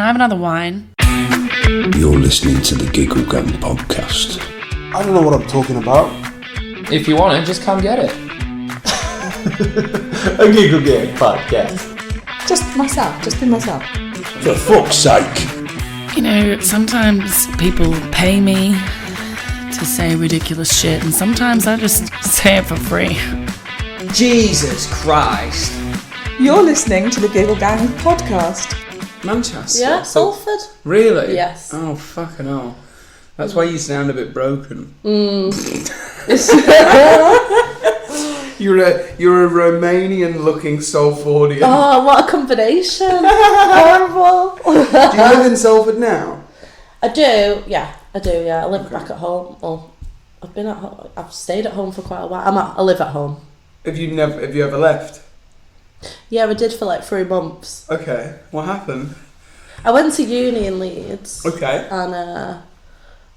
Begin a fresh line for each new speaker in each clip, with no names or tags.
can I have another wine?
You're listening to the Giggle Gang podcast.
I don't know what I'm talking about.
If you want it, just come get it.
A Giggle Gang podcast.
Just be myself.
For fuck's sake.
You know, sometimes people pay me to say ridiculous shit, and sometimes I just say it for free.
Jesus Christ.
You're listening to the Giggle Gang podcast.
Manchester?
Yeah, Salford.
Really?
Yes.
Oh, fucking hell. That's why you sound a bit broken.
You're a Romanian-looking Salfordian.
Oh, what a combination. Horrible.
Do you live in Salford now?
I do, yeah. I live back at home. Well, I've been at home. I've stayed at home for quite a while. I live at home.
Have you ever left?
Yeah, I did for like 3 months.
Okay. What happened?
I went to uni in Leeds.
Okay.
And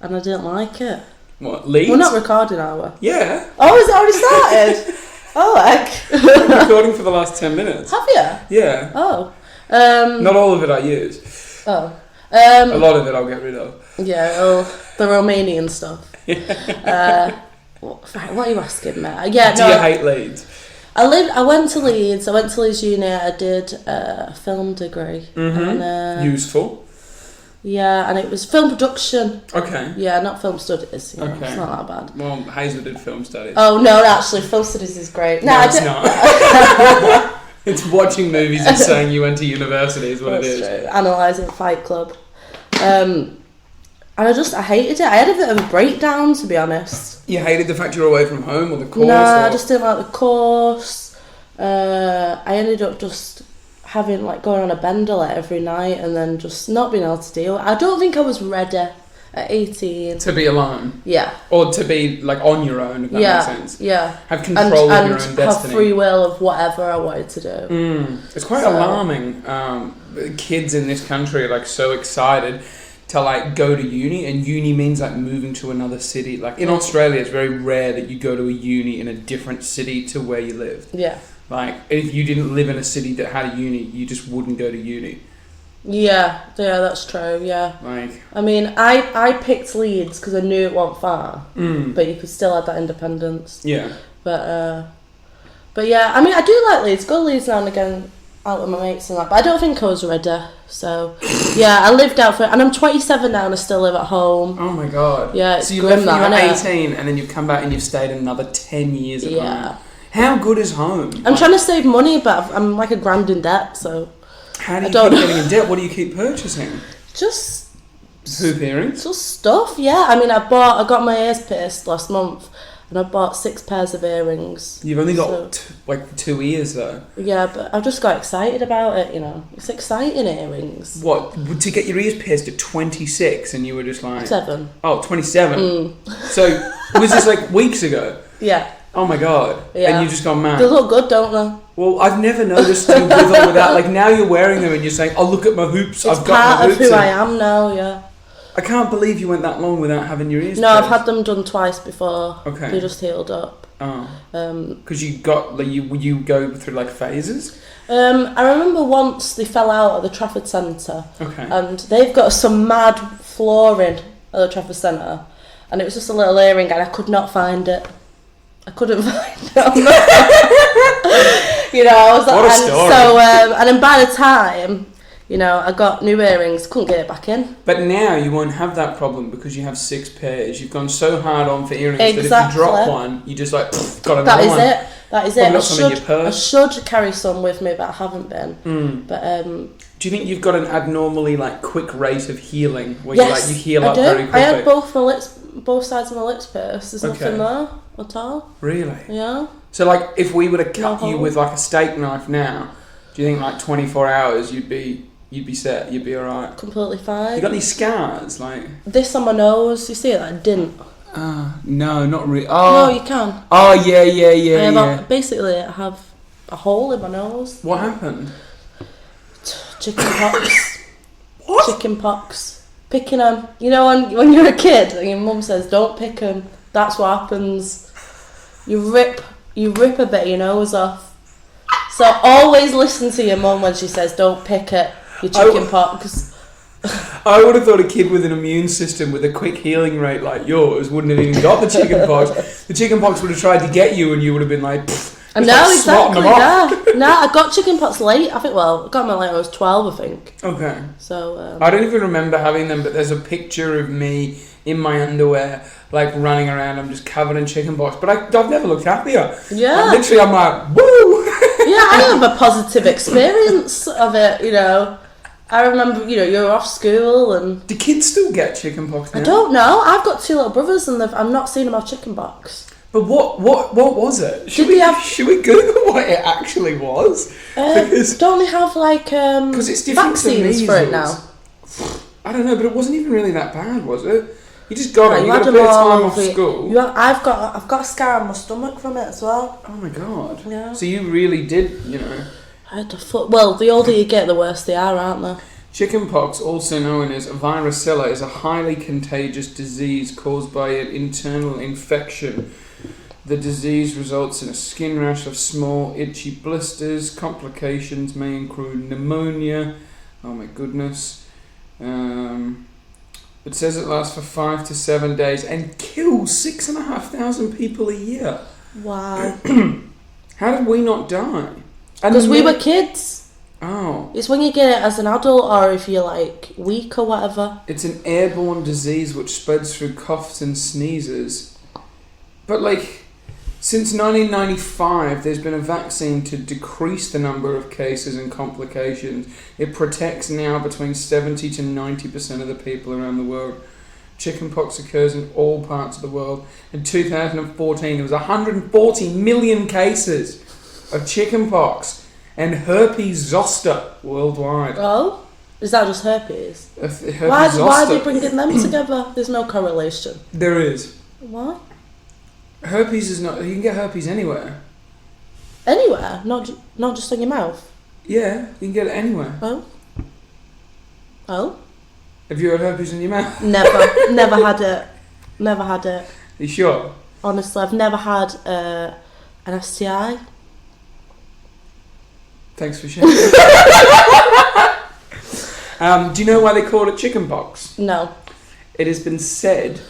I didn't like it.
What, Leeds?
We're not recording, are we?
Yeah.
Oh, has it already started? Oh, heck.
I've been recording for the last 10 minutes.
Have you?
Yeah.
Oh.
Not all of it I use.
Oh.
A lot of it I'll get rid of.
Yeah, the Romanian stuff. Right, what are you asking me? Yeah,
Do you hate Leeds?
I went to Leeds. I went to Leeds Uni. I did a film degree.
Mm-hmm.
And,
Useful.
Yeah, and it was film production.
Okay.
Yeah, not film studies. You know,
Okay.
It's not that bad.
Well, Hazel did film studies.
Oh no, actually, film studies is great.
No, it's not. It's watching movies and saying you went to university is what
That's
it is.
True. Analysing Fight Club. And I hated it. I had a bit of a breakdown, to be honest.
You hated the fact you were away from home or the course?
No, I just didn't like the course. I ended up just going on a bender like every night and then just not being able to deal. I don't think I was ready at 18.
To be alone?
Yeah.
Or to be like on your own, if that makes sense?
Yeah.
Have control of your own
and
destiny.
have free will of whatever I wanted to do.
It's quite alarming. Kids in this country are like so excited to like go to uni, and uni means like moving to another city. Like in Australia, it's very rare that you go to a uni in a different city to where you live.
Yeah.
Like if you didn't live in a city that had a uni, you just wouldn't go to uni.
Yeah, that's true. Yeah.
Like,
I mean, I picked Leeds because I knew it wasn't far, but you could still have that independence.
yeah.
But yeah, I mean, I do like Leeds. Go to Leeds now and again, out with my mates and that. But I don't think I was ready. So yeah, I lived out for it, and I'm 27 now and I still live at home.
Oh my god.
Yeah, it's
so you
grim
left when you were
that,
18, and then you've come back and you've stayed another 10 years at
Yeah.
home. How good is home?
I'm trying to save money, but I'm like a grand in debt, so
How do you
don't
keep
know.
getting in debt? What do you keep purchasing?
just
Hoop earrings?
stuff. Yeah, I mean, I got my ears pierced last month, and I bought 6 pairs of earrings.
You've only got like 2 ears though.
Yeah, but I just got excited about it. You know, it's exciting earrings.
What? To get your ears pierced at 26 and you were just like...
7.
Oh, 27? So, was this like weeks ago?
Yeah.
Oh my god.
Yeah.
And you just gone mad.
They look good, don't they?
Well, I've never noticed you with or without. Like now you're wearing them and you're saying, "Oh, look at my hoops!
It's
I've got
part
my
of
hoops."
who I am now. Yeah.
I can't believe you went that long without having your ears.
No, I've
pierced.
had them done twice before.
Okay.
They just healed up.
Oh.
Um,
Because you got like you go through like phases.
I remember once they fell out at the Trafford Centre.
Okay.
And they've got some mad flooring at the Trafford Centre, and it was just a little earring, and I could not find it. I couldn't find it. You know, I was like,
What a
and
story.
so, and then by the time, you know, I got new earrings, couldn't get it back in.
But now you won't have that problem because you have 6 pairs. You've gone so hard on for earrings that if
Exactly.
you drop one, you just like got another one.
That is
Probably
it.
not some in your purse.
I should carry some with me, but I haven't been. But
Do you think you've got an abnormally like quick rate of healing where
yes,
you heal
I
up
do.
very quickly?
I had both sides of my lips pierced. There's nothing there at all.
Really?
Yeah.
So like if we were to cut
No
you
hole.
with like a steak knife now, do you think like 24 hours you'd be set, you'd be alright?
Completely fine.
You got any scars? Like
This on my nose, you see it? I didn't.
no, not really.
No, you can.
Oh yeah.
Basically, I have a hole in my nose.
What happened?
Chicken pox.
What?
Chicken pox. Picking them. You know when you're a kid and your mum says don't pick them. That's what happens. You rip a bit of your nose off. So always listen to your mum when she says don't pick it. Your chicken pox.
I would have thought a kid with an immune system with a quick healing rate like yours wouldn't have even got the chicken pox. The chicken pox would have tried to get you and you would have been like...
I know, exactly, yeah. No, I got chicken pox late. I think, I got mine like I was 12, I think.
Okay.
So,
I don't even remember having them, but there's a picture of me in my underwear, like running around. I'm just covered in chicken pox. But I've never looked happier.
Yeah.
Like, literally, I'm like, woo!
Yeah, I have a positive experience of it, you know. I remember, you know, you're off school and...
Do kids still get chicken pox now?
I don't know. I've got 2 little brothers and I'm not seeing them have chicken pox.
But what was it? Should we Google what it actually was?
Don't they have like
it's different
vaccines for it now?
I don't know, but it wasn't even really that bad, was it? You just got it. You got a
had
bit of
them all
time off
over-
school.
I've got a scar on my stomach from it as well.
Oh my god.
Yeah.
So you really did, you know.
I had to well, the older you get, the worse they are, aren't they?
Chickenpox, also known as varicella, is a highly contagious disease caused by an internal infection. The disease results in a skin rash of small, itchy blisters. Complications may include pneumonia. Oh my goodness. It says it lasts for 5 to 7 days and kills 6,500 people a year.
Wow.
How did we not die?
Because we were kids.
Oh.
It's when you get it as an adult or if you're like weak or whatever.
It's an airborne disease which spreads through coughs and sneezes. But like... Since 1995, there's been a vaccine to decrease the number of cases and complications. It protects now between 70 to 90% of the people around the world. Chickenpox occurs in all parts of the world. In 2014, there was 140 million cases of chickenpox and herpes zoster worldwide.
Oh? Is that just herpes?
Herpes
Why are
zoster.
they bringing them together? There's no correlation.
There is.
Why?
Herpes is not... You can get herpes anywhere.
Anywhere? Not just in your mouth?
Yeah, you can get it anywhere.
Oh? Oh?
Have you had herpes in your mouth?
Never. Never had it. Never had it.
You sure?
Honestly, I've never had an STI.
Thanks for sharing. Do you know why they call it chickenpox?
No.
It has been said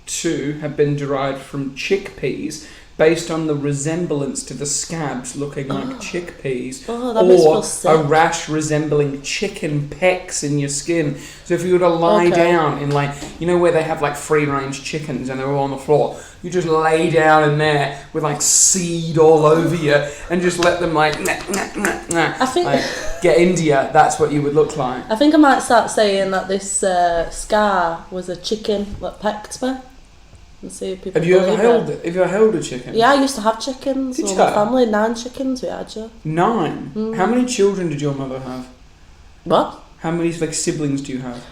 to have been derived from chickpeas based on the resemblance to the scabs looking like chickpeas,
Oh, that makes me feel sick.
a rash resembling chicken pecks in your skin. So if you were to lie down in like, you know where they have like free range chickens and they're all on the floor, you just lay down in there with like seed all over you and just let them like,
I think
like get into you. That's what you would look like.
I think I might start saying that this scar was a chicken that pecked me. And see if people
Have you ever
believe
held
it.
it? Have you ever held a chicken?
Yeah, I used to have chickens.
Did
with
you?
my family, 9 chickens we had, yeah.
9?
Mm.
How many children did your mother have?
What?
How many like siblings do you have?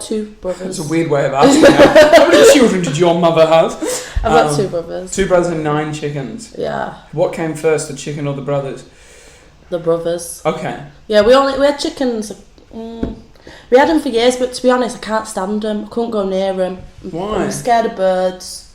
2 brothers.
That's a weird way of asking that. How many children did your mother have?
I've got 2 brothers.
2 brothers and 9 chickens.
Yeah,
What came first, the chicken or the brothers?
the brothers.
Okay.
Yeah, we had chickens. We had them for years, but to be honest, I can't stand them. I couldn't go near them.
Why?
I'm scared of birds.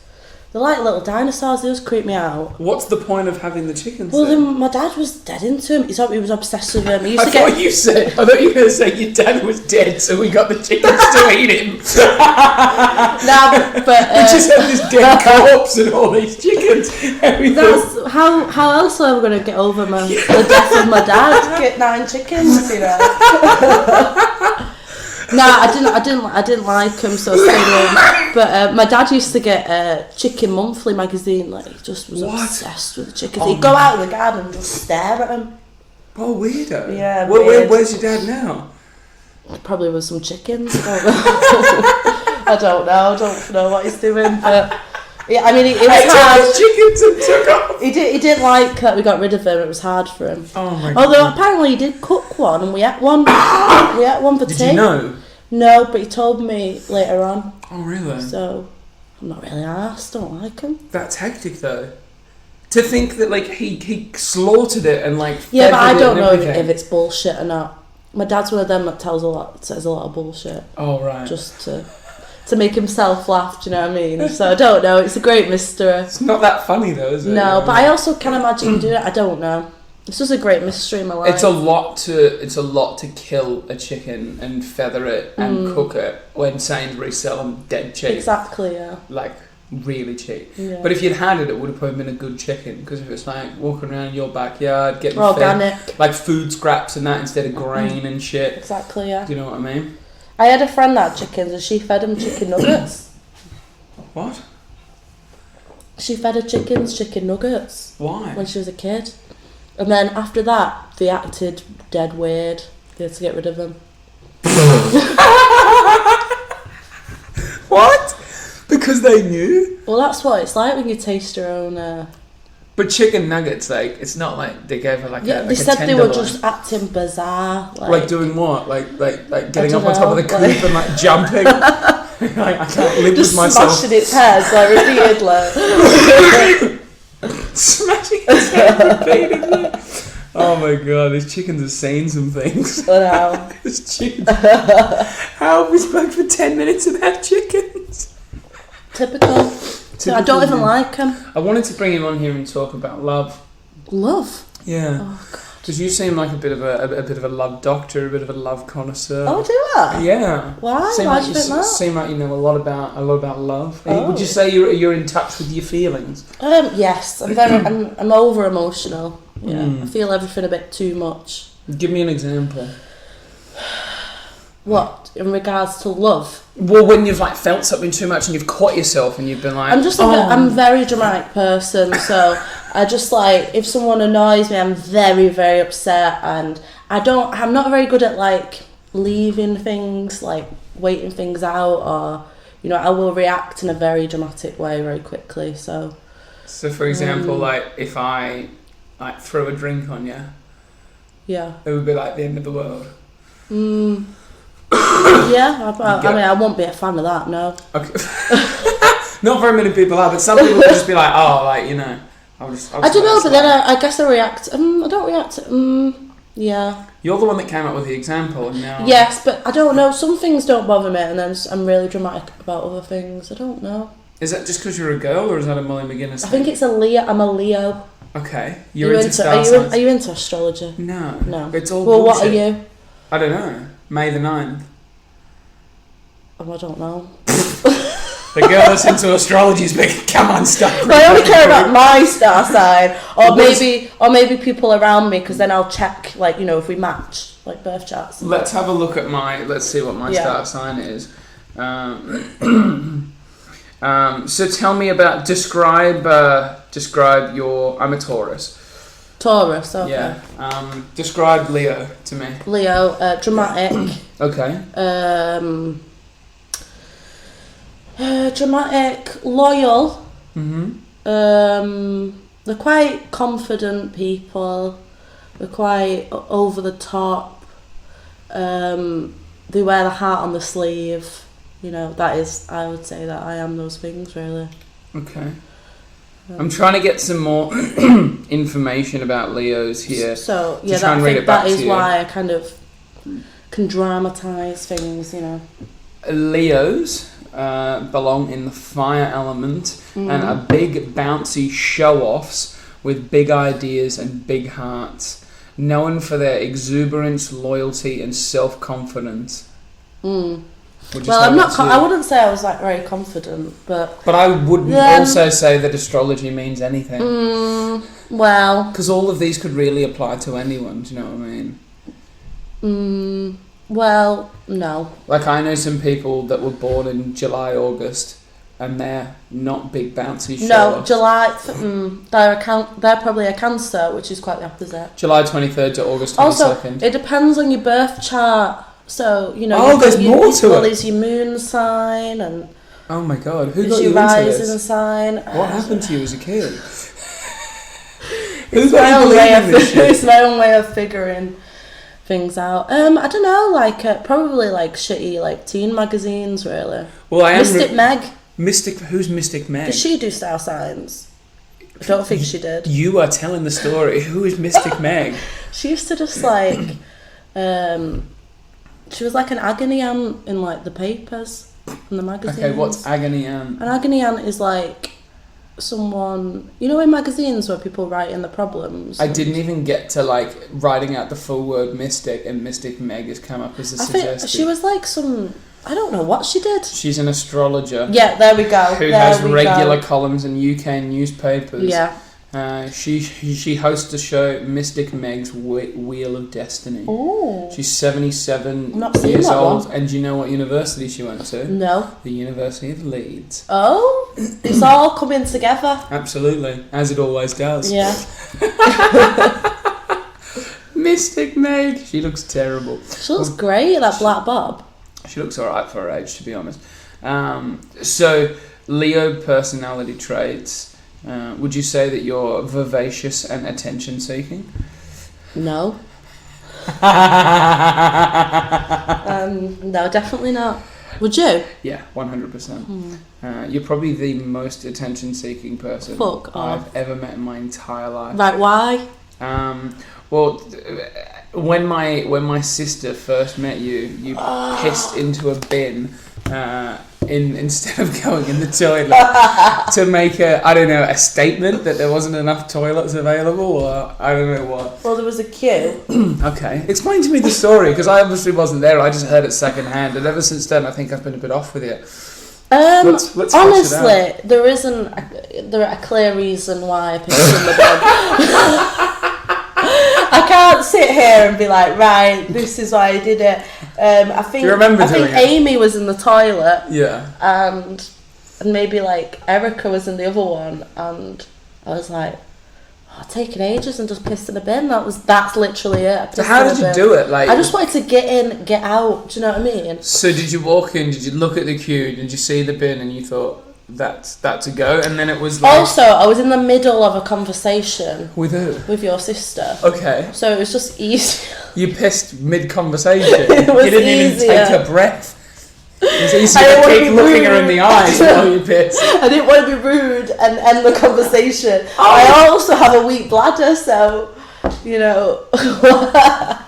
They're like little dinosaurs. They just creep me out.
What's the point of having the chickens
Well,
then?
then my dad was dead into him. He was obsessed with him. He used
I
to
thought
get.
you were going to say your dad was dead, so we got the chickens to eat him.
Nah, but
We just have this dead corpse and all these chickens. Everything.
that's how else am I going to get over the death of my dad? Get 9 chickens, you know. No, I didn't like him, so I stayed away. But my dad used to get Chicken Monthly magazine. Like, he just was obsessed with the chickens. He'd go out in the garden and just stare at them.
Oh, weirdo.
Yeah,
Where's your dad now?
Probably with some chickens. I don't know. I don't know what he's doing, but yeah, I mean, it was hard.
Chickens and took off.
He didn't like that we got rid of him. It was hard for him.
Oh my god.
Although apparently he did cook one, and we ate one. We ate one for tea.
Did you know?
No, but he told me later on.
Oh really?
So I'm not really arsed. Don't like him.
That's hectic though. To think that like he slaughtered it and like
Yeah, but I
feathered it
don't
and
know if
everything.
it's bullshit or not. My dad's one of them that says a lot of bullshit
Oh right.
just to make himself laugh. Do you know what I mean? So I don't know. It's a great mystery.
It's not that funny though, is it?
No, but I also can imagine him doing it. I don't know. It's just a great mystery in my life.
It's a lot to kill a chicken and feather it and cook it when Sainsbury's sell them dead cheap.
Exactly, yeah.
Like, really cheap.
Yeah.
But if you'd had it, it would have probably been a good chicken, because if it's like walking around your backyard getting
organic,
fed, like food scraps and that instead of grain and shit.
Exactly, yeah.
Do you know what I mean?
I had a friend that had chickens and she fed them chicken nuggets.
What?
She fed her chickens chicken nuggets.
Why?
When she was a kid. And then after that, they acted dead weird. They had to get rid of them.
What? Because they knew?
Well, that's what it's like when you taste your own...
But chicken nuggets, like, it's not like they gave her like
yeah,
a
they said they
tenderloin.
were just acting bizarre.
Like doing what? Like getting up on
don't
top of the
know,
coop and like jumping. Like, I can't live
just
with myself.
smashing its head like repeatedly.
Smashing its head repeatedly. Oh my god, these chickens have seen some things.
I know.
These chickens. How have we spoke for 10 minutes about chickens?
Typical. I don't even like him.
I wanted to bring him on here and talk about love.
Love?
Yeah.
Oh god.
Because you seem like a bit of a love doctor, a bit of a love connoisseur.
Oh, do I?
Yeah.
Why?
Seem
Why
like
do you think that?
Seem like you know a lot about love.
Oh.
Would you say you're in touch with your feelings?
Yes. I'm over emotional. Yeah.
Mm.
I feel everything a bit too much.
Give me an example.
What? In regards to love?
Well, when you've like felt something too much and you've caught yourself and you've been like,
I'm a very dramatic person, so I just like, if someone annoys me, I'm very, very upset, and I'm not very good at like leaving things, like waiting things out, or, you know, I will react in a very dramatic way very quickly, so.
So for example, like if I like throw a drink on you,
yeah,
it would be like the end of the world.
Yeah, I mean, I won't be a fan of that, no.
Okay. Not very many people are, but some people would just be like, oh, like, you know, I'll just
I don't know, but then I guess I react. I don't react. Yeah.
You're the one that came up with the example, and now.
Yes, but I don't know. Some things don't bother me, and then I'm really dramatic about other things. I don't know.
Is that just because you're a girl, or is that a Molly McGuinness thing?
I think it's a Leo. I'm a Leo.
Okay, you're into star
are
signs.
you into astrology?
No.
No.
It's all
Well,
bullshit.
what are you?
I don't know. May the 9th.
Oh, I don't know.
The girl that's into astrology is like, come on, stop.
I only care about my star sign, or maybe people around me, because then I'll check, like, you know, if we match, like birth charts.
Let's have a look at let's see what my star sign is. So tell me about, describe your, I'm a Taurus.
Taurus, okay.
Yeah. Describe Leo to me.
Leo, dramatic.
Okay.
Dramatic, loyal.
Mm-hmm.
They're quite confident people. They're quite over the top. They wear the heart on the sleeve. You know, I would say that I am those things, really.
Okay. I'm trying to get some more information about Leos here.
So, yeah,
try and read it back
that is
to you.
why I kind of can dramatise things, you know.
Leos belong in the fire element and are big, bouncy show-offs with big ideas and big hearts, known for their exuberance, loyalty, and self-confidence.
Well, I wouldn't say I was like very confident, but
I wouldn't also say that astrology means anything.
Well,
because all of these could really apply to anyone. Do you know what I mean?
Well, no.
Like, I know some people that were born in July, August, and they're not big bouncy show.
No, July. They're probably a Cancer, which is quite the opposite.
July 23rd to August 22nd.
Also, it depends on your birth chart. So, you know.
Oh, there's more to it.
Well, there's your moon sign and.
Oh my god, who got
there's
you
your
into
rising
this?
sign.
What happened to you as a kid?
It's my own way of figuring things out. I don't know, like probably like shitty like teen magazines, really.
Well, I am
Mystic Meg.
Who's Mystic Meg?
Did she do star signs? I don't think she did.
You are telling the story. Who is Mystic Meg?
She used to just like, she was like an agony aunt in like the papers and the magazines.
Okay, what's agony aunt?
An agony aunt is like someone, you know, in magazines where people write in the problems.
I didn't even get to like writing out the full word mystic, and Mystic Meg has come up as a
I think
suggestion.
she was like some, I don't know what she did.
She's an astrologer.
Yeah, there we go.
Who has regular columns in UK newspapers.
Yeah.
She hosts a show, Mystic Meg's Wheel of Destiny.
Ooh.
She's 77
Not seen
years
that
old,
one.
and do you know what university she went to?
No.
The University of Leeds.
Oh, it's all coming together.
Absolutely, as it always does.
Yeah.
Mystic Meg. She looks terrible.
She looks great, that black bob.
She looks alright for her age, to be honest. So, Leo personality traits. Would you say that you're vivacious and attention-seeking?
No. No, definitely not. Would you?
Yeah, 100%. You're probably the most attention-seeking person
Fuck off.
I've ever met in my entire life.
Right, why?
Well, when my sister first met you, pissed into a bin instead of going in the toilet to make a statement that there wasn't enough toilets available, or I don't know what.
Well, there was a queue.
Okay, explain to me the story, because I obviously wasn't there. I just heard it secondhand, and ever since then, I think I've been a bit off with it. Let's flesh it
honestly,
out.
there isn't a clear reason why I pissed in the bin. I can't sit here and be like, right, this is why I did it. I think
Do you remember
I think
doing it?
Amy was in the toilet,
Yeah.
and maybe like Erica was in the other one, and I was like, taking ages and just pissed in a bin. That's literally it.
So how did you do it? Like,
I just wanted to get in, get out. Do you know what I mean?
So did you walk in? Did you look at the queue? Did you see the bin and you thought that's a go? And then it was like,
Also, I was in the middle of a conversation
with who?
with your sister.
Okay.
So it was just easy.
You pissed mid-conversation.
It was
You didn't even
easier.
take a breath. It was easier
I didn't
to
wanna
keep
be
looking her in
rude.
the eyes while you pissed.
I didn't want to be rude and end the conversation.
Oh.
I also have a weak bladder, so, you know.
I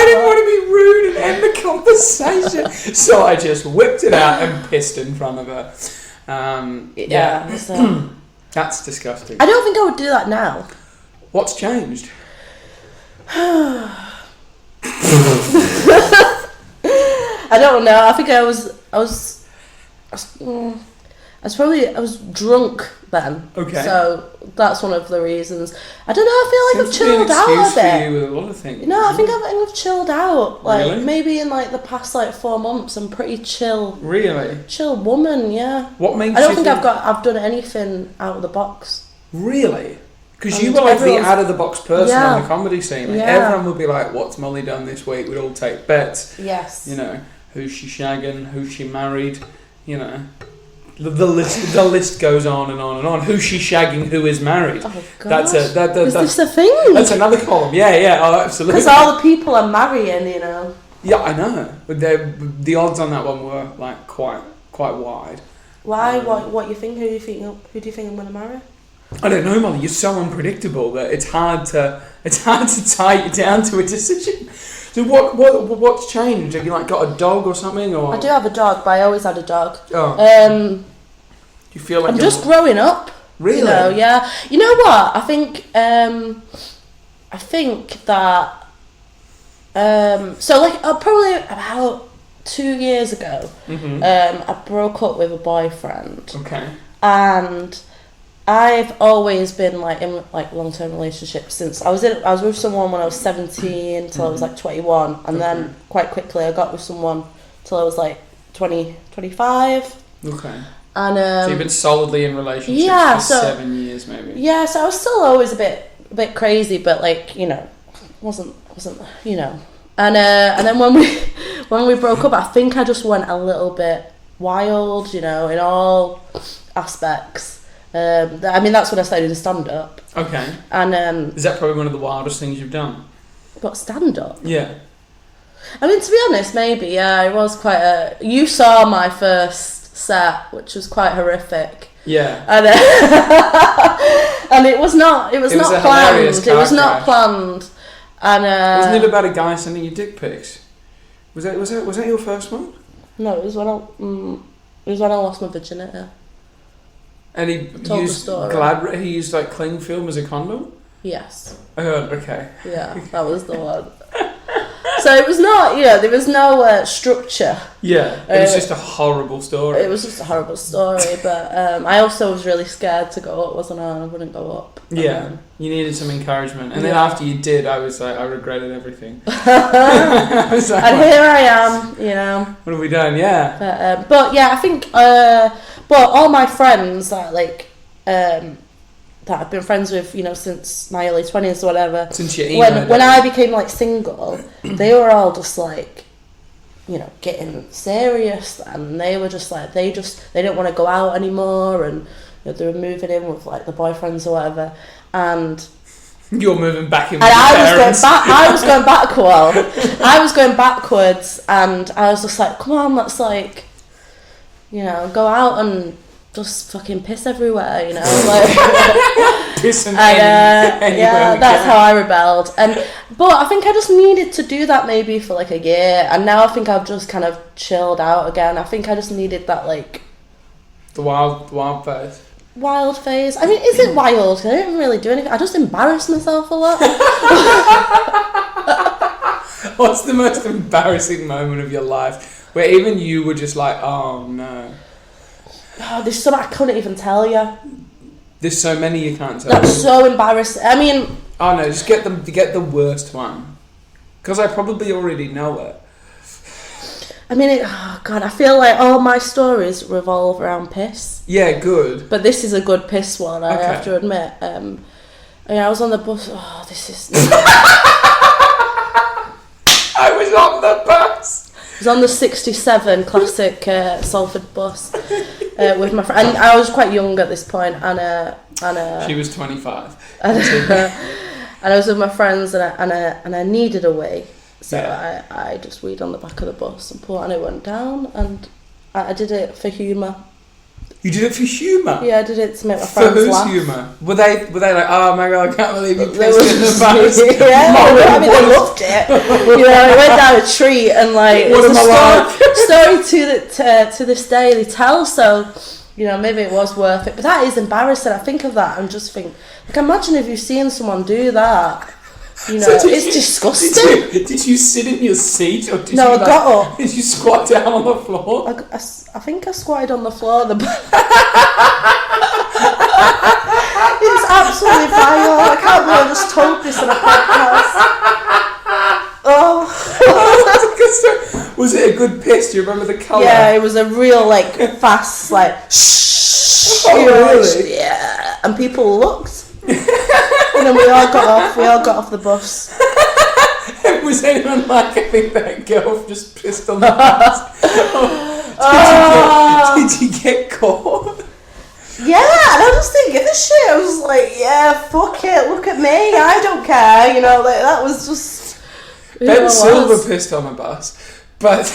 didn't want to be rude and end the conversation, so I just whipped it out and pissed in front of her.
Yeah. So.
That's disgusting.
I don't think I would do that now.
What's changed?
I don't know. I think I was drunk then.
Okay.
So that's one of the reasons. I don't know. I feel like I've
Seems to be an
chilled out a
excuse for
bit.
you with a lot of things.
No, I think I've chilled out. Like
Really?
maybe in like the past like 4 months, I'm pretty chill woman. Yeah.
What makes
I don't
you
think I've done anything out of the box.
Really? Because
And
you were like the
everyone's-
out-of-the-box person
Yeah.
on the comedy scene. Like,
Yeah.
everyone would be like, what's Molly done this week? We'd all take bets.
Yes.
You know, who's she shagging? Who's she married? You know, the list goes on and on and on. Who's she shagging? Who is married?
Oh God.
That's
Is
that's
this a thing?
that's another column. Yeah. Oh, absolutely.
Because all the people I'm marrying, you know.
Yeah, I know. But the odds on that one were like quite wide.
Why? What you think? Who do you think I'm gonna marry?
I don't know, Molly. You're so unpredictable that it's hard to tie you down to a decision. So what's changed? Have you like got a dog or something? Or
I do have a dog, but I always had a dog.
Oh.
Do
You feel like
I'm
you're
just growing up.
really?
You know, yeah. You know what? I think that. So like probably about 2 years ago,
Mm-hmm.
I broke up with a boyfriend,
Okay.
and I've always been like in like long-term relationships since I was with someone when I was 17 till I was like 21, and then quite quickly I got with someone till I was like 25.
Okay.
And
So you've been solidly in relationships
yeah,
for
so-
7 years, maybe.
yeah, so I was still always a bit crazy, but like, you know, wasn't you know. And then when we broke up, I think I just went a little bit wild, you know, in all aspects. I mean, that's when I started to stand up.
Okay.
And
Is that probably one of the wildest things you've done?
but stand up.
Yeah.
I mean, to be honest, maybe yeah, it was quite a. You saw my first set, which was quite horrific.
Yeah.
And, and it was not
was
not
a
planned.
hilarious
It was
car
not
crash.
planned. And
Wasn't it about a guy sending you dick pics? Was that your first one?
no, it was when I lost my virginity.
And he
Told the
used
story.
he used like cling film as a condom?
Yes.
Okay.
Yeah, that was the one. So it was not, there was no structure.
Yeah, it was just a horrible story.
It was just a horrible story, but I also was really scared to go up, wasn't I? I wouldn't go up.
Yeah, you needed some encouragement. And then after you did, I was like, I regretted everything.
I was like, and here I am,
What have we done? Yeah.
But yeah, I think, all my friends that I've been friends with, since my early 20s or whatever.
Since your
when I became single, they were all just getting serious, and they were just they didn't want to go out anymore, and they were moving in with the boyfriends or whatever, and
you're moving back in with
and
your
I
parents.
was going back. I was going backwards, and I was just come on, let's go out and just fucking piss everywhere,
Piss and
yeah, that's how I rebelled. But I think I just needed to do that maybe for a year, and now I think I've just kind of chilled out again. I think I just needed that
the wild phase.
Wild phase. I mean, is it wild? I didn't really do anything. I just embarrassed myself a lot.
What's the most embarrassing moment of your life where even you were just oh no?
Oh, there's some I couldn't even tell you.
There's so many you can't tell.
That's so embarrassing. I mean...
Oh no, just get the worst one. Because I probably already know it.
I mean, oh God, I feel like all my stories revolve around piss.
Yeah, good.
But this is a good piss one, I have to admit. I was on the bus... Oh, this is...
I was on the bus!
I was on the 67 classic Salford bus with my friend. And I was quite young at this point, and
she was 25.
And I was with my friends, and I needed a wee, so yeah. I just weed on the back of the bus and it went down, and I did it for humour.
You did it for humour?
Yeah, I did it to make my friends laugh.
For whose humour? Were they oh my God, I can't believe you pissed in the bus.
Yeah, they loved it. It went down a treat, and it's a story to this day they tell, so maybe it was worth it. But that is embarrassing. I think of that and just think, imagine if you've seen someone do that. It's disgusting.
Did you sit in your seat, or did
I got up.
Did you squat down on the floor?
I think I squatted on the floor. It's absolutely vile. I can't believe I just told this in a podcast. Oh.
Was it a good piss? Do you remember the colour?
Yeah, it was a real fast shh.
Really?
Yeah, and people looked. And then we all got off the bus.
Was anyone I think that girl just pissed on the bus? Did you get caught?
Yeah, and I was thinking this shit. I was yeah, fuck it, look at me, I don't care, that was just...
Ben Silver pissed on a bus. But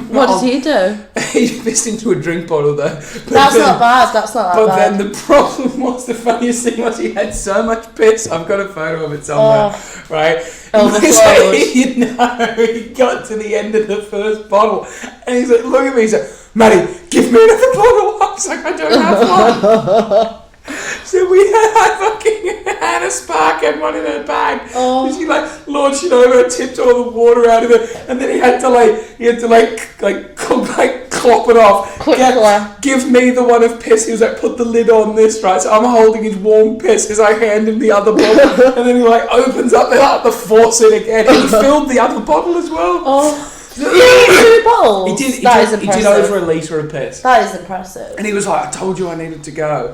what did he do?
He pissed into a drink bottle though.
That's not bad. But
then the problem was, the funniest thing was, he had so much piss. I've got a photo of it somewhere, right? He got to the end of the first bottle, and he's like, "Look at me." He's like, "Matty, give me another bottle." I was like, "I don't have one." So I fucking Hannah Spark had one in her bag. Oh. She launched it over, tipped all the water out of it, and then he had to clop it off. Give me the one of piss. He was like, put the lid on this, right? So I'm holding his warm piss as I hand him the other bottle, and then he opens up the faucet again, and he filled the other bottle as well. Oh.
Two bottles?
He did over a litre of piss.
That is impressive.
And he was like, I told you I needed to go.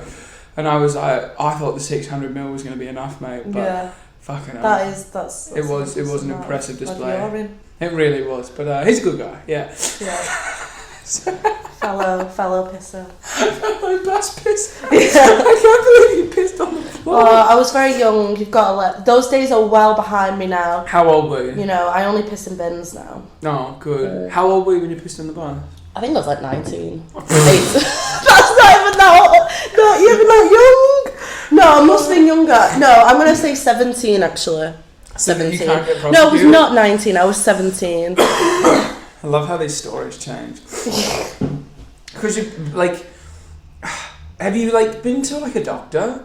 And I was like, I thought the 600ml was going to be enough, mate. But fucking hell.
That's
it was an impressive display. It really was. But he's a good guy, yeah.
fellow pisser.
Fellow bus pisser. I can't believe you pissed on the floor.
I was very young. You've got to let... Those days are well behind me now.
How old were you?
I only piss in bins now.
Oh, good. How old were you when you pissed in the bus?
I think I was 19. That's not even that old. Not even that young. No, I must have been younger. No, I'm going to say 17 actually. 17.
You can't get prosecuted.
No, I was not 19. I was 17.
I love how these stories change. Because Have you like been to like a doctor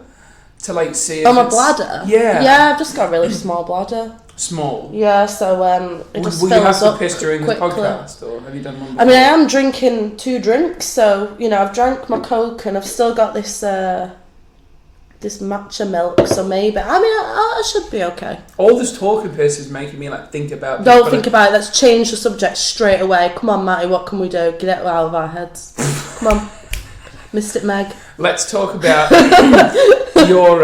to like see? If
Oh, my
it's-
bladder?
Yeah.
Yeah, I've just got a really small bladder.
Small.
Yeah, so it just
Will you have
fills
to
up
piss during the
quickly.
podcast, or have you done one?
I mean, I am drinking 2 drinks, so I've drank my Coke and I've still got this this matcha milk. So maybe I should be okay.
All this talk of piss is making me like think about.
Don't think about it. Let's change the subject straight away. Come on, Matty. What can we do? Get it out of our heads. Come on, Missed it, Meg.
Let's talk about your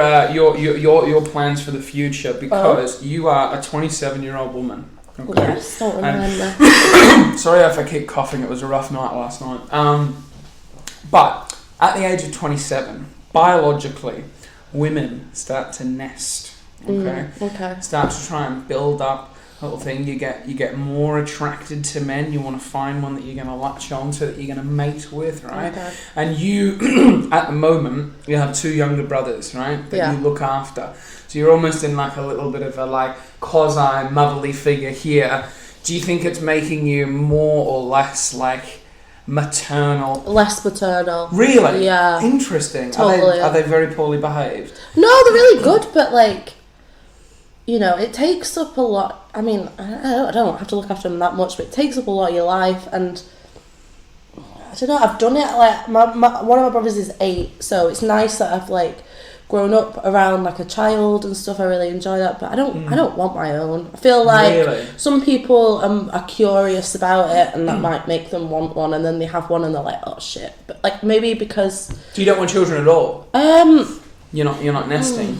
plans for the future, because you are a 27-year-old woman. Okay?
Yes, don't remind me.
Sorry if I keep coughing. It was a rough night last night. But at the age of 27, biologically, women start to nest. Okay.
Okay.
Start to try and build up a little thing. You get more attracted to men. You want to find one that you're going to latch on to, that you're going to mate with, right?
Okay.
And you, at the moment, you have 2 younger brothers, right? That you look after. So you're almost in like a little bit of a like quasi-motherly figure here. Do you think it's making you more or less like maternal?
Less maternal.
Really?
Yeah.
Interesting.
Totally.
Are they very poorly behaved?
No, they're really good, but like, it takes up a lot. I mean, I don't have to look after them that much, but it takes up a lot of your life. And I don't know, I've done it. Like one of my brothers is 8, so it's nice that I've like grown up around like a child and stuff. I really enjoy that, but I don't want my own. I feel like
Really?
some people are curious about it, and that might make them want one, and then they have one and they're like, oh shit. But like maybe because
So you don't want children at all? You're not nesting.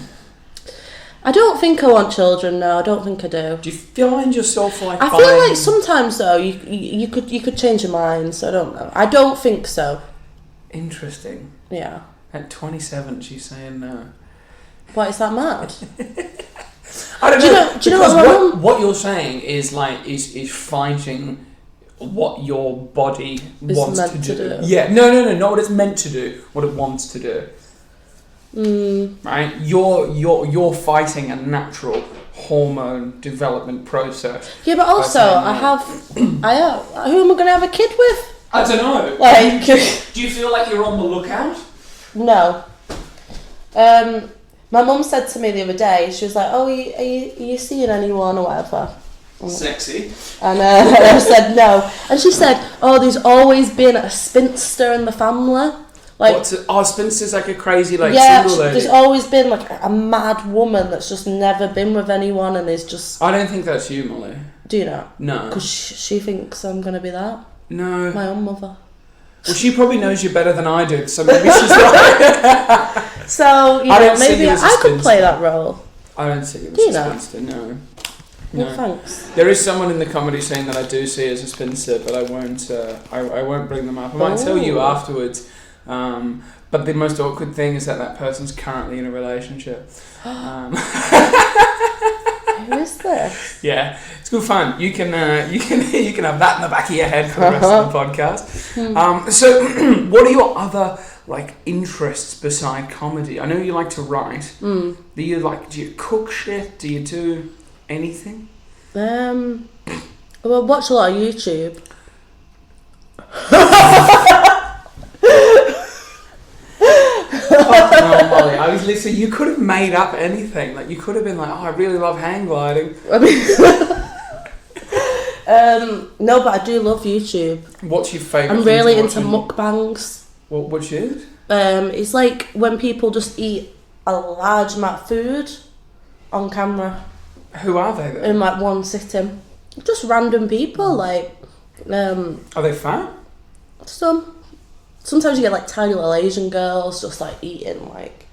I don't think I want children. No, I don't think I do.
Do you find yourself like?
I feel like sometimes though you could change your mind. So I don't know. I don't think so.
Interesting.
Yeah.
At 27, she's saying no.
What, is that mad?
I don't know.
Do you know
because what you're saying is like is fighting what your body wants to
meant
do.
to do.
Yeah. No, not what it's meant to do. What it wants to do. Right. You're fighting a natural hormone development process.
Yeah, but also I have. Who am I going to have a kid with?
I don't know.
Like,
Do you feel like you're on the lookout?
no. My mum said to me the other day, she was like, "Oh, are you seeing anyone or whatever?"
Sexy.
And I said no, and she said, "Oh, there's always been a spinster in the family." Like,
Spinster's like a crazy like
yeah,
single lady.
there's always been like a mad woman that's just never been with anyone and is just.
I don't think that's you, Molly.
Do you know?
No.
Because she thinks I'm gonna be that.
No.
My own mother.
Well, she probably knows you better than I do, so maybe she's right.
So
I don't see
maybe
you as a
I could play
spinster.
that role.
I don't see you as
Do you
a
know?
spinster, no.
Well, thanks.
There is someone in the comedy scene that I do see as a spinster, but I won't. I won't bring them up. I might tell you afterwards. But the most awkward thing is that person's currently in a relationship.
Who is this?
Yeah, it's good fun. You can have that in the back of your head for the rest of the podcast. So, what are your other like interests beside comedy? I know you like to write. Do you cook shit? Do you do anything?
Well, watch a lot of YouTube.
Oh, Molly, I was listening. You could have made up anything. Like you could have been like, "Oh, I really love hang gliding."
I mean, no, but I do love YouTube.
What's your favourite?
I'm really into mukbangs.
What's yours?
It's like when people just eat a large amount of food on camera
Who are they then?
in like one sitting. Just random people, like
Are they fat?
Sometimes you get like tiny little Asian girls just like eating like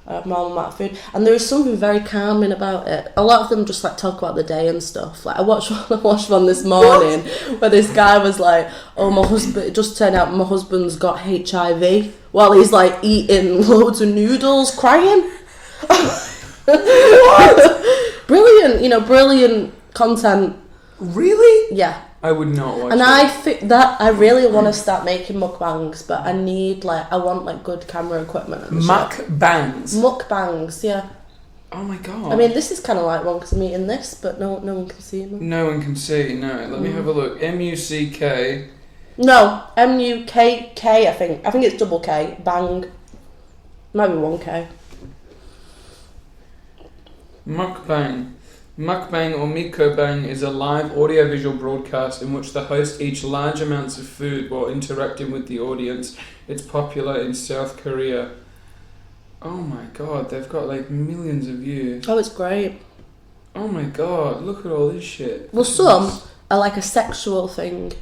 a small amount of food, and there is something very calming about it. A lot of them just like talk about the day and stuff. Like I watched one this morning where this guy was like, "Oh, my husband." It just turned out my husband's got HIV while he's like eating loads of noodles, crying. What? Brilliant, brilliant content.
Really?
Yeah.
I would not watch
And
it.
I think that I really want to start making mukbangs, but I want like good camera equipment and shit.
Mukbangs.
Mukbangs, yeah.
Oh my god.
I mean, this is kind of like one because I'm eating this, but no one can see me.
No one can see. No, let me have a look. MUCK.
No, MUKK. I think it's double K. Bang. Might be 1K.
Mukbang. Mukbang or mukbang is a live audiovisual broadcast in which the host eats large amounts of food while interacting with the audience. It's popular in South Korea. Oh my god, they've got like millions of views.
Oh, it's great.
Oh my god, look at all this shit.
Well, some are like a sexual thing.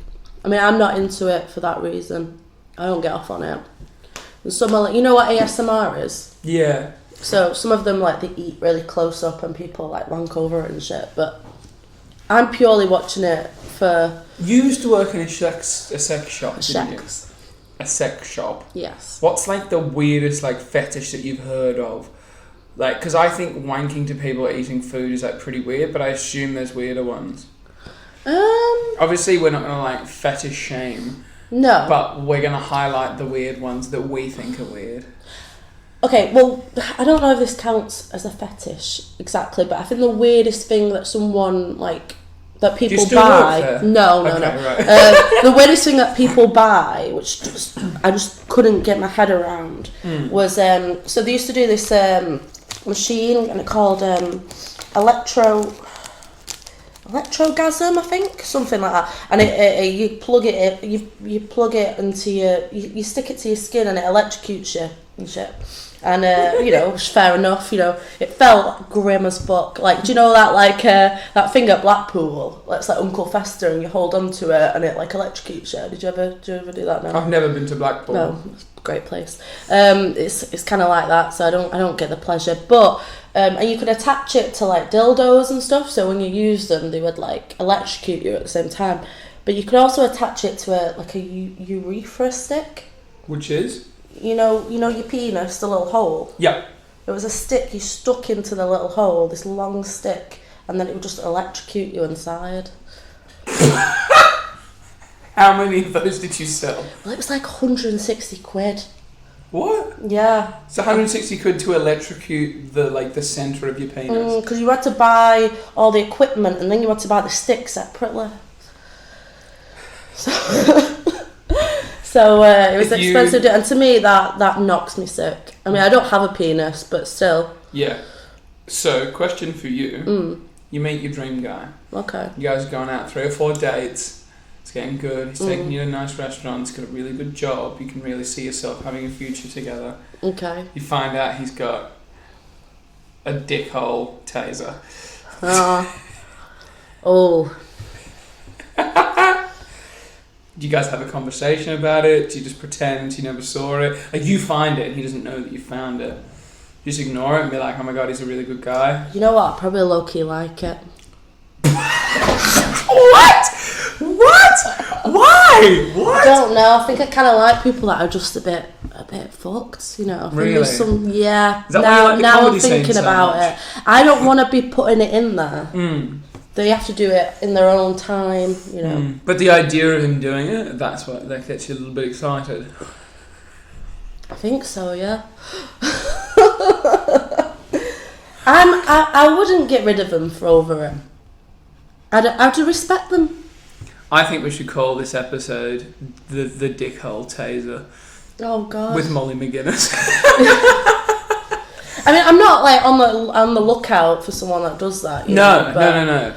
I mean, I'm not into it for that reason. I don't get off on it. And some are like, you know what ASMR is?
Yeah.
So some of them like they eat really close up and people like rank over it and shit. But I'm purely watching it for
You used to work in a sex shop, didn't you?
sex.
A sex shop.
Yes.
What's like the weirdest like fetish that you've heard of? Like, because I think wanking to people eating food is like pretty weird, but I assume there's weirder ones. Obviously, we're not gonna like fetish shame.
No.
But we're gonna highlight the weird ones that we think are weird.
Okay, well, I don't know if this counts as a fetish exactly, but I think the weirdest thing that someone like that people
Do you still
buy.
work there?
No.
Right.
The weirdest thing that people buy, which I just couldn't get my head around, was so they used to do this machine and it called electrogasm, I think, something like that. And it you plug it you plug it into you stick it to your skin and it electrocutes you and shit. And fair enough. It felt grim as fuck. Like, do you know that that thing at Blackpool? It's like Uncle Fester, and you hold on to it, and it like electrocutes you. Did you ever do that? No.
I've never been to Blackpool.
No, great place. It's kind of like that. So I don't get the pleasure, but and you could attach it to like dildos and stuff. So when you use them, they would like electrocute you at the same time. But you could also attach it to a urethra stick.
Which is?
You know your penis, the little hole?
Yeah.
It was a stick you stuck into the little hole, this long stick, and then it would just electrocute you inside.
How many of those did you sell?
Well, it was like 160 quid.
What?
Yeah.
It's 160 quid to electrocute the centre of your penis.
Because you had to buy all the equipment and then you had to buy the stick separately. So it was expensive, and to me that knocks me sick. I mean, I don't have a penis, but still.
Yeah. So, question for you. You meet your dream guy.
Okay.
You guys are going out 3 or 4 dates. It's getting good. He's taking you to a nice restaurant. He's got a really good job. You can really see yourself having a future together.
Okay.
You find out he's got a Dickhole Taser.
Oh.
Do you guys have a conversation about it? Do you just pretend you never saw it? Like, you find it and he doesn't know that you found it. You just ignore it and be like, oh my god, he's a really good guy.
You know what? I probably low-key like it.
What? Why? What?
I don't know. I think I kind of like people that are just a bit fucked, you know. I think
Really?
there's some, yeah.
Is that why you like the
now I'm
comedy scene
thinking
so
about
much?
it. I don't want to be putting it in there. They have to do it in their own time, you know.
But the idea of him doing it, that's what that gets you a little bit excited.
I think so, yeah. I wouldn't get rid of him for over him. I'd respect them.
I think we should call this episode the Dickhole Taser.
Oh god.
With Molly McGuinness.
I mean, I'm not like on the lookout for someone that does that.
No.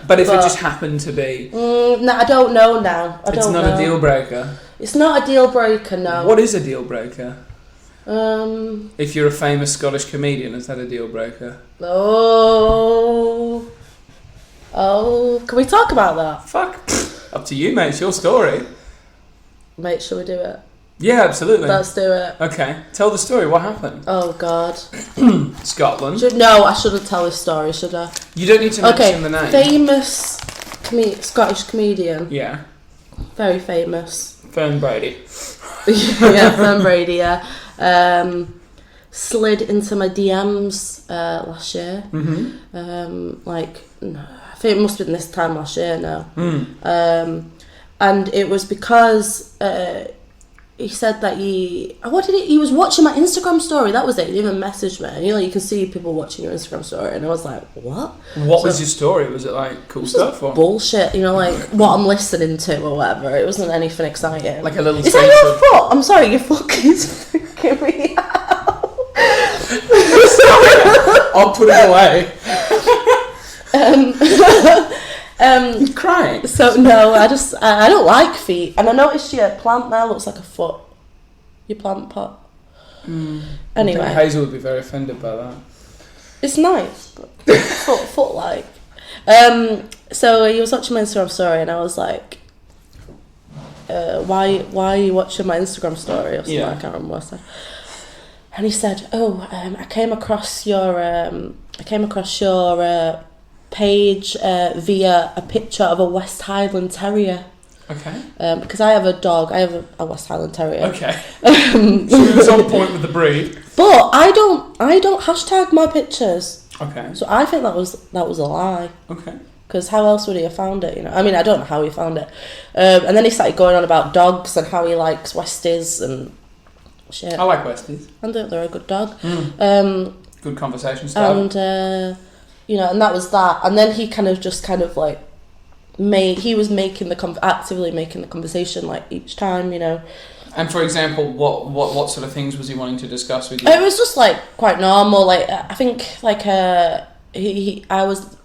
But if it
but-
just happened to be,
No, I don't know now.
it's not a deal breaker.
It's not a deal breaker, no.
What is a deal breaker?
Um.
If you're a famous Scottish comedian, is that a deal breaker?
Oh. Can we talk about that?
Fuck. Up to you, mate. It's your story.
Mate, shall we do it?
Yeah, absolutely.
Let's do it.
Okay. Tell the story. What happened?
Oh god.
Scotland.
No, I shouldn't tell this story, should I?
You don't need to mention the name.
Famous Scottish comedian.
Yeah.
Very famous.
Fern Brady.
Yeah, Fern Brady, yeah. Slid into my DMs last year. I think it must have been this time last year now. And it was because he said that he was watching my Instagram story. That was it. He didn't even message me. You can see people watching your Instagram story, and I was like, what?
What was your story? Was it like cool stuff or
bullshit? Like what I'm listening to or whatever. It wasn't anything exciting.
Like a little.
Is that your foot? I'm sorry, your foot keeps freaking me out.
I'll put it away. You're crying.
So no, I don't like feet, and I noticed your plant there looks like a foot. Your plant pot.
I
Anyway,
think Hazel would be very offended by that.
it's nice, but foot like. So he was watching my Instagram story, and I was like, why are you watching my Instagram story or something?
Yeah.
I can't remember what I said. And he said, I came across your page via a picture of a West Highland Terrier.
Okay.
Because I have a dog. I have a West Highland Terrier.
Okay. So he was on point with the breed.
But I don't hashtag my pictures.
Okay.
So I think that was a lie.
Okay.
Because how else would he have found it? You know, I mean, I don't know how he found it. And then he started going on about dogs and how he likes Westies and shit.
I like Westies.
And they're a good dog.
Good conversation starter.
And and that was that. And then he kind of like he was making actively making the conversation like each time, you know.
And for example, what sort of things was he wanting to discuss with you?
It was just like quite normal. Like I think like I was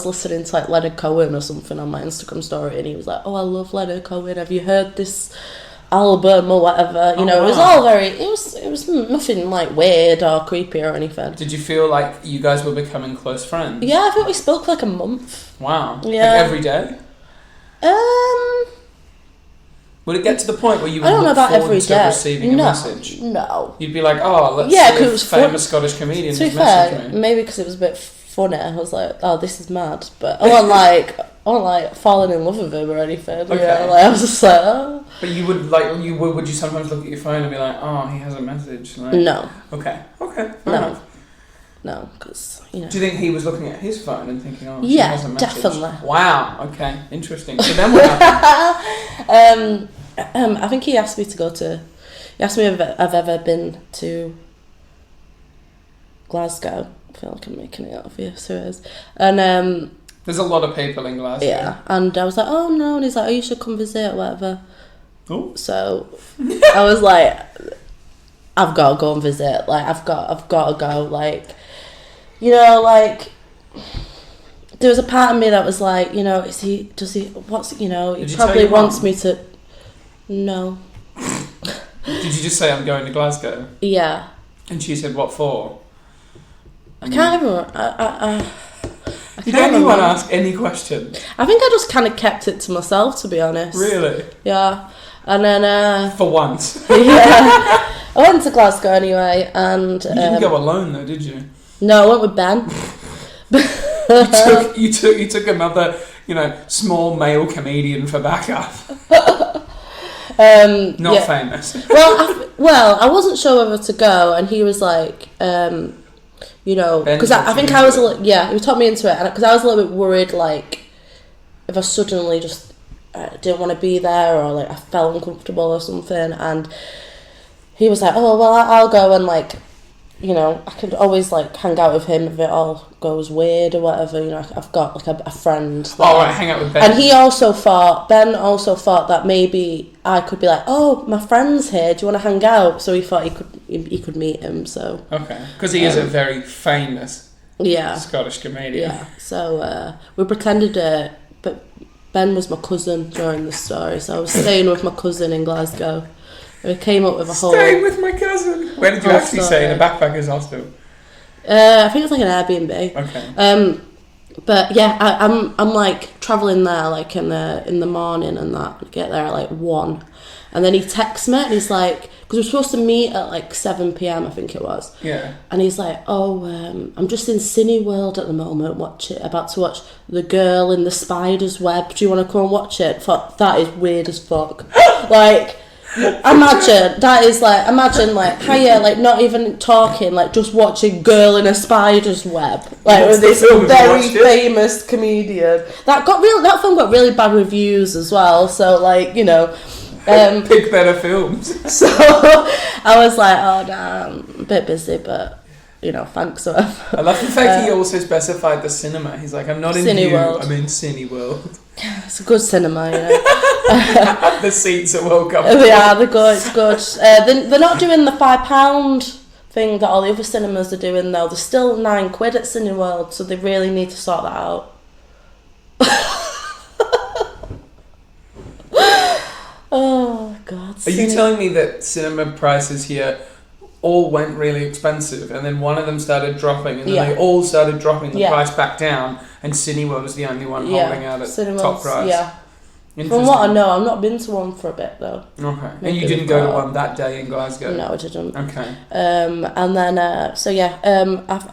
listening to like Leonard Cohen or something on my Instagram story, and he was like, "Oh, I love Leonard Cohen. Have you heard this album or whatever?" You know, wow. It was all it was nothing like weird or creepy or anything.
Did you feel like you guys were becoming close friends?
Yeah, I think we spoke for like a month.
Wow.
Yeah.
Like every day? Would it get to the point where you would look forward to receiving a message?
No.
You'd be like, oh, let's see if a famous Scottish comedian has messaged me.
Maybe because it was a bit funny. I was like, oh, this is mad. But I wasn't like falling in love with him or anything. Okay. You know? Like, I was just like, oh.
But you would would you sometimes look at your phone and be like, oh, he has a message? Like,
no.
Okay.
No, because, you know.
Do you think he was looking at his phone and thinking, oh,
yeah,
she has a message?
definitely.
Wow, okay, interesting. So then what happened?
I think he asked me if I've ever been to Glasgow. I feel like I'm making it obvious, so it is. And
there's a lot of people in Glasgow.
Yeah, and I was like, oh no, and he's like, oh, you should come visit or whatever.
Oh.
So I was like, I've got to go and visit. Like, I've got to go. Like, you know, like, there was a part of me that was like, you know, he probably wants me to. No.
Did you just say I'm going to Glasgow?
Yeah.
And she said, what for?
I can't even.
Did anyone ask any question?
I think I just kind of kept it to myself, to be honest.
Really?
Yeah. And then...
for once.
Yeah. I went to Glasgow anyway, and...
You didn't go alone, though, did you?
No, I went with Ben.
You took another, small male comedian for backup. Not famous.
Well, I wasn't sure whether to go, and he was like... because I think I was he talked me into it, and because I was a little bit worried, like, if I suddenly just didn't want to be there, or like I felt uncomfortable or something, and he was like, oh well, I'll go, and like, I could always like hang out with him if it all goes weird or whatever. I've got like a friend there.
Oh right, hang out with Ben.
And Ben also thought that maybe I could be like, oh, my friend's here, do you want to hang out? So he thought he could meet him. So
okay, because he is a very famous Scottish comedian.
Yeah, so we pretended but Ben was my cousin during the story, so I was staying with my cousin in Glasgow. We came up with a whole...
Staying with my cousin? Where did you actually stay? In a backpackers hostel?
I think it was like an Airbnb.
Okay.
But yeah, I'm like travelling there like in the morning and that. I get there at like 1. And then he texts me and he's like... Because we're supposed to meet at like 7 p.m, I think it was.
Yeah.
And he's like, oh, I'm just in Cineworld at the moment, about to watch The Girl in the Spider's Web. Do you want to come and watch it? I thought, that is weird as fuck. Like... Imagine hiya, like not even talking, like just watching Girl in a Spider's Web, like with this very famous comedian. That film got really bad reviews as well. So
pick better films.
So I was like, oh damn, a bit busy, but thanks. Whatever.
I love the fact he also specified the cinema. He's like, I'm not in
Cineworld.
I'm in Cineworld.
It's a good cinema,
The seats are well comfortable.
Yeah, they're good. It's good. They're not doing the £5 thing that all the other cinemas are doing though. There's still £9 at Cineworld, so they really need to sort that out. Oh God.
Are you telling me that cinema prices here all went really expensive, and then one of them started dropping, and then they all started dropping the price back down, and Cineworld was the only one holding out at top price?
Yeah. From what I know, I've not been to one for a bit though.
Okay. And you didn't go to one that day in Glasgow?
No, I didn't.
Okay.
And then, I
so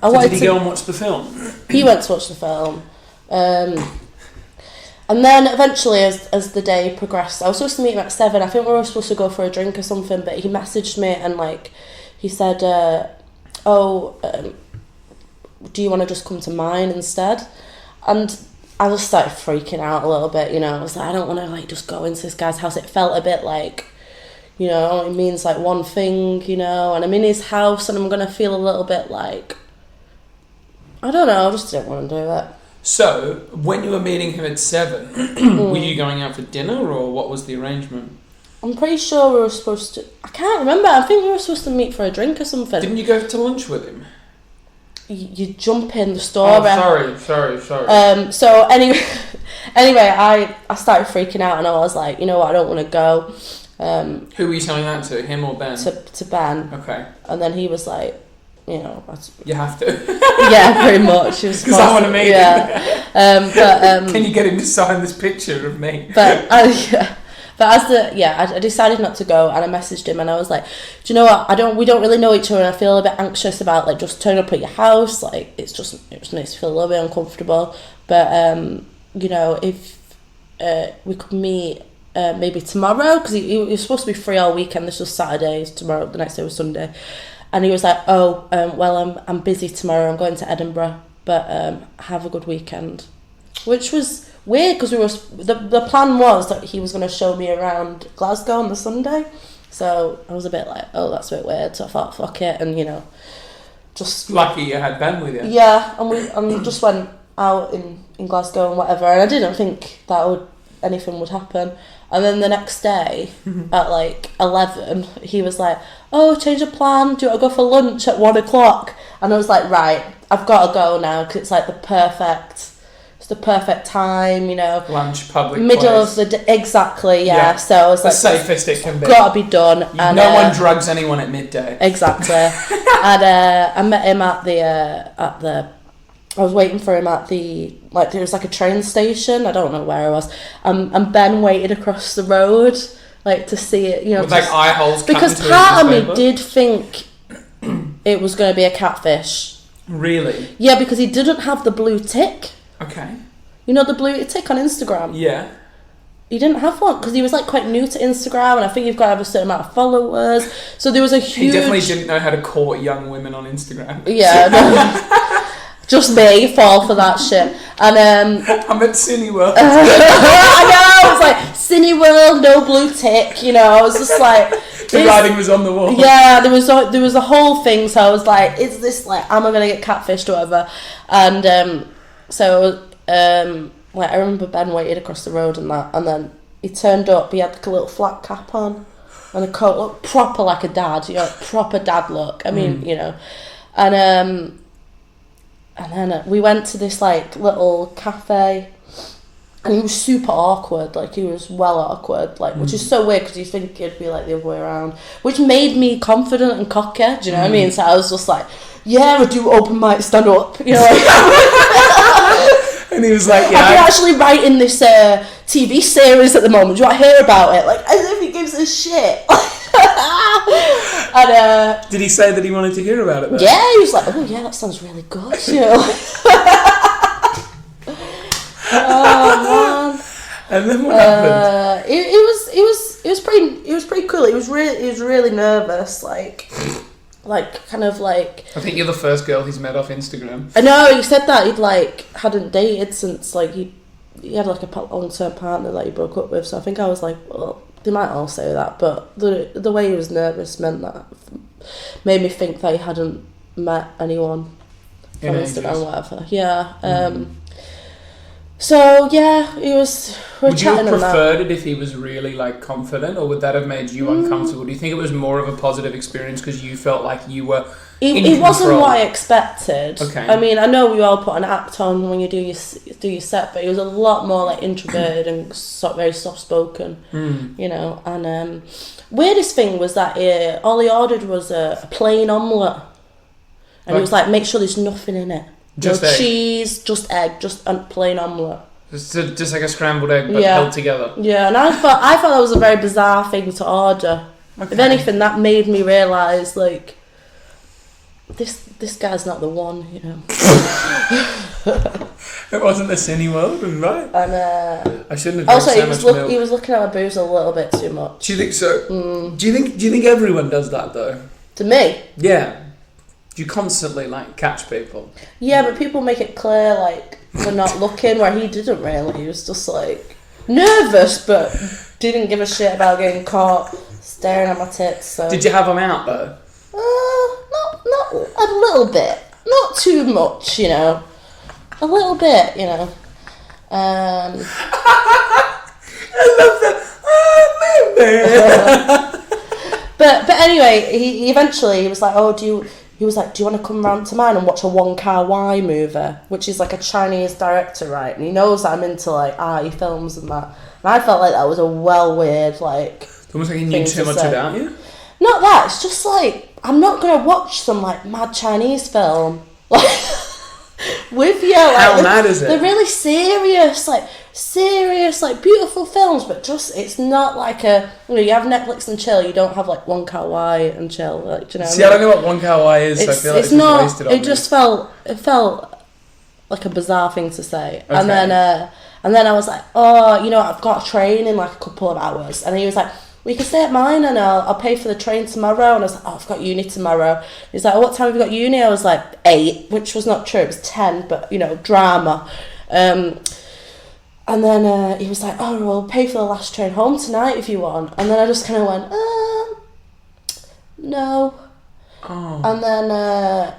wanted
did he go and watch the film?
He went to watch the film. And then eventually, as the day progressed, I was supposed to meet him at 7. I think we were supposed to go for a drink or something, but he messaged me and like, he said, do you want to just come to mine instead? And I just started freaking out a little bit, you know. I was like, I don't want to like just go into this guy's house. It felt a bit like, you know, it means like one thing, you know, and I'm in his house and I'm going to feel a little bit like, I don't know, I just didn't want to do it.
So, when you were meeting him at 7, were you going out for dinner, or what was the arrangement?
I'm pretty sure we were supposed to... I can't remember. I think we were supposed to meet for a drink or something.
Didn't you go to lunch with him?
You jump in the store.
Oh, sorry.
So anyway, I started freaking out and I was like, you know what, I don't want to go.
Who were you telling that to? Him or Ben?
To Ben.
Okay.
And then he was like, you know...
You have to.
Yeah, pretty much.
Because I want to meet him. Can you get him to sign this picture of me?
I decided not to go, and I messaged him and I was like, do you know what, we don't really know each other, and I feel a bit anxious about like just turning up at your house, like it just makes me feel a little bit uncomfortable, but you know, if we could meet maybe tomorrow, because he was supposed to be free all weekend. This was Saturday, tomorrow the next day was Sunday, and he was like, well, I'm busy tomorrow, I'm going to Edinburgh, but have a good weekend, which was weird because the plan was that he was going to show me around Glasgow on the Sunday, so I was a bit like, oh, that's a bit weird. So I thought, fuck it, and you know, just
lucky you had Ben with you.
Yeah, and we just went out in Glasgow and whatever, and I didn't think that anything would happen. And then the next day at like 11, he was like, oh, change of plan. Do you want to go for lunch at 1 o'clock? And I was like, right, I've got to go now because it's like the perfect time, you know.
Lunch, public
middle
place.
Of the day, exactly, yeah. So I was
the
like,
safest it can be.
Got to be done. And
no one drugs anyone at midday.
Exactly. And I met him at the. I was waiting for him at the, like, there was like a train station. I don't know where I was. And Ben waited across the road, like, to see it, you know.
With like eye holes.
Because part of me did think it was going to be a catfish.
Really?
Yeah, because he didn't have the blue tick.
Okay.
You know the blue tick on Instagram?
Yeah.
He didn't have one because he was like quite new to Instagram, and I think you've got to have a certain amount of followers. So there was a huge...
He definitely didn't know how to court young women on Instagram.
Yeah. No. Just me, fall for that shit. And
I'm at Cineworld.
I know, it's like Cineworld, no blue tick, you know, I was just like...
The writing was on the wall.
Yeah, there was a whole thing, so I was like, is this like, am I going to get catfished or whatever? And like I remember Ben waited across the road and that, and then he turned up, he had like a little flat cap on and a coat, looked proper like a dad, you know, proper dad look, I mean, you know, and then we went to this like little cafe, and he was super awkward, like he was well awkward, like, which is so weird because you think it'd be like the other way around, which made me confident and cocky, do you know what I mean? So I was just like, yeah, I do open mic stand up, you know, like,
and he was like, yeah,
I'm actually writing this TV series at the moment, do you want to hear about it? Like, as if he gives a shit. And,
did he say that he wanted to hear about it though?
Yeah, he was like, oh yeah, that sounds really good, you know. Oh man.
And then what happened?
It was pretty cool. He was really nervous, like kind of like.
I think you're the first girl he's met off Instagram.
I know, he said that he'd like hadn't dated since like he had like a long-term partner that he broke up with. So I think I was like, well, they might all say that, but the way he was nervous made me think that he hadn't met anyone from Instagram or whatever. Yeah. So yeah, he was.
Would you have
chatting and that.
preferred it if he was really like confident, or would that have made you uncomfortable? Do you think it was more of a positive experience because you felt like you were
It wasn't what I expected.
Okay.
I mean, I know we all put an act on when you do your set, but he was a lot more like introverted and very soft spoken, you know. And weirdest thing was that all he ordered was a plain omelette, and he was like, "Make sure there's nothing in it,
Just
no
egg.
cheese, just egg, just a plain omelette."
just like a scrambled egg, but held together.
Yeah, and I thought that was a very bizarre thing to order.
Okay.
If anything, that made me realise like. This guy's not the one, you know.
It wasn't the Cineworld, right?
And
I shouldn't have
also,
drank so much milk.
he was looking at my boobs a little bit too much.
Do you think so? Do you think everyone does that though?
To me?
Yeah. Do you constantly like catch people?
Yeah, but people make it clear like they're not looking, where he didn't really. He was just like nervous, but didn't give a shit about getting caught staring at my tits. So.
Did you have them out though?
Not a little bit, not too much, you know. A little bit, you know.
I love that.
But anyway, he eventually was like, do you want to come round to mine and watch a Wong Kar-wai movie, which is like a Chinese director, right? And he knows that I'm into like arty films and that. And I felt like that was a weird like.
It's almost like he knew too much about you.
Not that. It's just like I'm not gonna watch some like mad Chinese film like with you. Like,
How mad is it?
They're really serious, like beautiful films, but just it's not like you have Netflix and chill. You don't have like Wong Kar-wai and chill. Like, do you know?
See, I don't know what Wong Kar-wai is. So I feel like it's
not.
wasted on
It
me.
just felt like a bizarre thing to say,
Okay.
and then I was like, I've got a train in like a couple of hours, and he was like, we can stay at mine and I'll pay for the train tomorrow. And I was like, I've got uni tomorrow. He's like, what time have you got uni? I was like, 8, which was not true. It was 10, but, you know, drama. And then he was like, oh, well, pay for the last train home tonight if you want. And then I just kind of went, no.
Oh.
And then...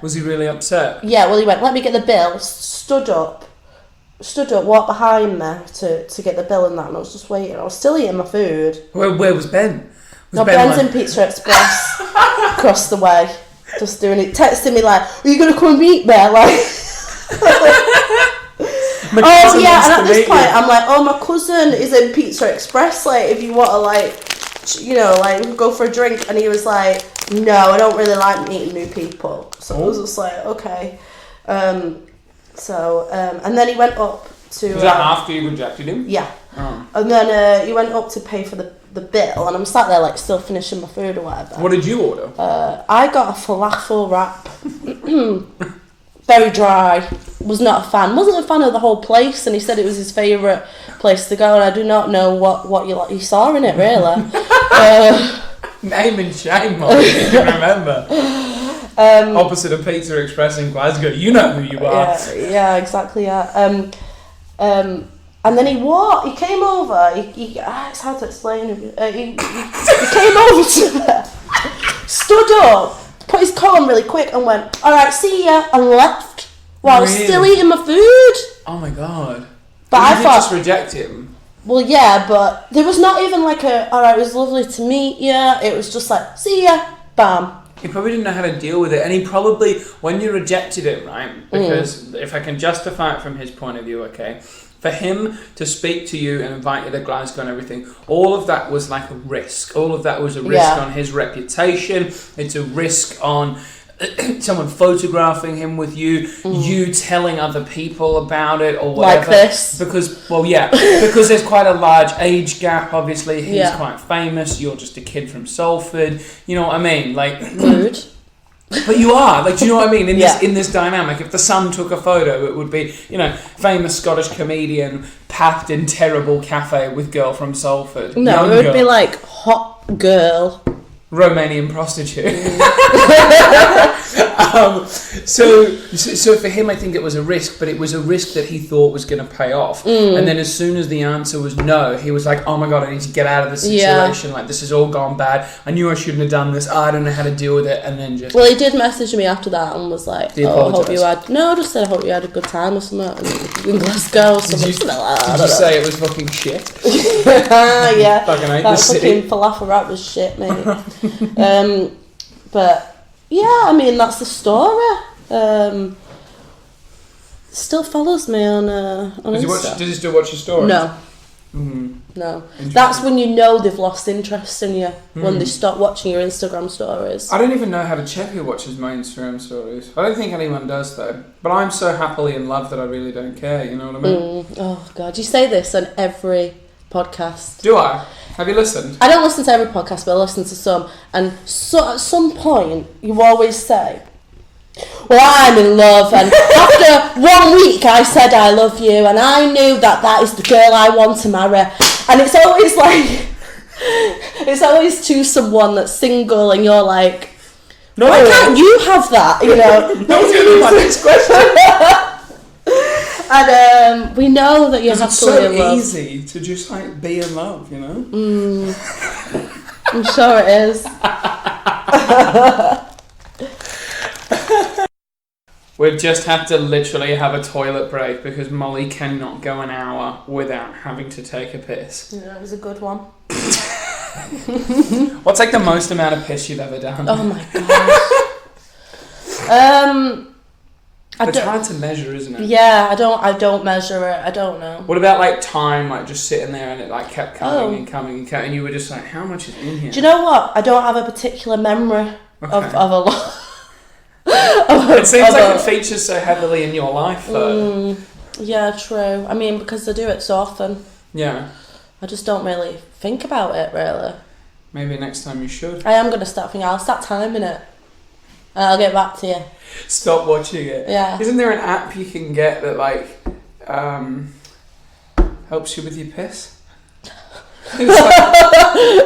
was he really upset?
Yeah, well, he went, let me get the bill, stood up, walked behind me to get the bill and that, and I was just waiting. I was still eating my food.
Where was Ben?
Ben's in Pizza Express across the way, just doing it, texting me like, are you going to come and meet me? Like, oh yeah, and at this point I'm like, oh, my cousin is in Pizza Express, like if you want to like, you know, like go for a drink. And he was like, no, I don't really like meeting new people. So I was just like, okay. And then he went up to...
Was that after you rejected him?
Yeah.
Oh.
And then he went up to pay for the bill, and I'm sat there like still finishing my food or whatever.
What did you order?
I got a falafel wrap. Very dry. Was not a fan. Wasn't a fan of the whole place, and he said it was his favourite place to go, and I do not know what you saw in it, really.
Name and shame, Molly, if you can remember. Opposite of Pizza Express in Glasgow. You know who you are.
Yeah, exactly, yeah. And then he came over, it's hard to explain. He came over to me, stood up, put his coat on really quick and went, alright, see ya, and left while I was still eating my food.
Oh my god.
But I
did
thought...
just reject him?
Well, yeah, but there was not even like alright, it was lovely to meet ya. It was just like, see ya, bam.
He probably didn't know how to deal with it, and he probably, when you rejected it, right, because if I can justify it from his point of view, okay, for him to speak to you and invite you to Glasgow and everything, all of that was like a risk. All of that was a risk on his reputation. It's a risk on someone photographing him with you, you telling other people about it or whatever.
Like this.
Because there's quite a large age gap, obviously. He's quite famous. You're just a kid from Salford. You know what I mean? Like...
Rude.
But you are, like, do you know what I mean? In this dynamic, if the Sun took a photo, it would be, you know, famous Scottish comedian packed in terrible cafe with girl from Salford.
No, it would be like hot girl.
Romanian prostitute. So for him, I think it was a risk, but it was a risk that he thought was going to pay off. And then as soon as the answer was no, he was like, oh my God, I need to get out of this situation. Like, this has all gone bad. I knew I shouldn't have done this. I don't know how to deal with it. And then just...
Well, he did message me after that and was like, I hope you had... No, I just said, I hope you had a good time or something in Glasgow or something. Did
you say it was fucking shit?
Yeah.
Fucking hate
that
the city.
fucking falafel wrap was shit, mate. But, yeah, I mean, that's the story. Still follows me on Insta.
Did he still watch your stories?
No. No. That's when you know they've lost interest in you, when they stop watching your Instagram stories.
I don't even know how to check who watches my Instagram stories. I don't think anyone does, though. But I'm so happily in love that I really don't care, you know what I mean?
Oh, God. You say this on every podcast.
Do I? Have you listened?
I don't listen to every podcast, but I listen to some. And so, at some point, you always say, well, I'm in love, and after 1 week I said I love you, and I knew that is the girl I want to marry. And it's always like, it's always to someone that's single, and you're like, no, why can't you have that? You know?
That was going to be my next question.
And we know that you're happily in love.
It's so easy to just like be in love, you know?
I'm sure it is.
We've just had to literally have a toilet break because Molly cannot go an hour without having to take a piss.
Yeah, it was a good one.
What's like the most amount of piss you've ever done?
Oh my gosh.
It's hard to measure, isn't it?
Yeah, I don't measure it. I don't know.
What about like time, like just sitting there and it like kept coming and coming and coming, and you were just like, how much is in here?
Do you know what? I don't have a particular memory of a lot. It
seems like it features so heavily in your life, though.
Yeah, true. I mean, because I do it so often.
Yeah.
I just don't really think about it, really.
Maybe next time you should.
I am going to start thinking. I'll start timing it. And I'll get back to you.
Stop watching it.
Yeah.
Isn't there an app you can get that like helps you with your piss? It's like,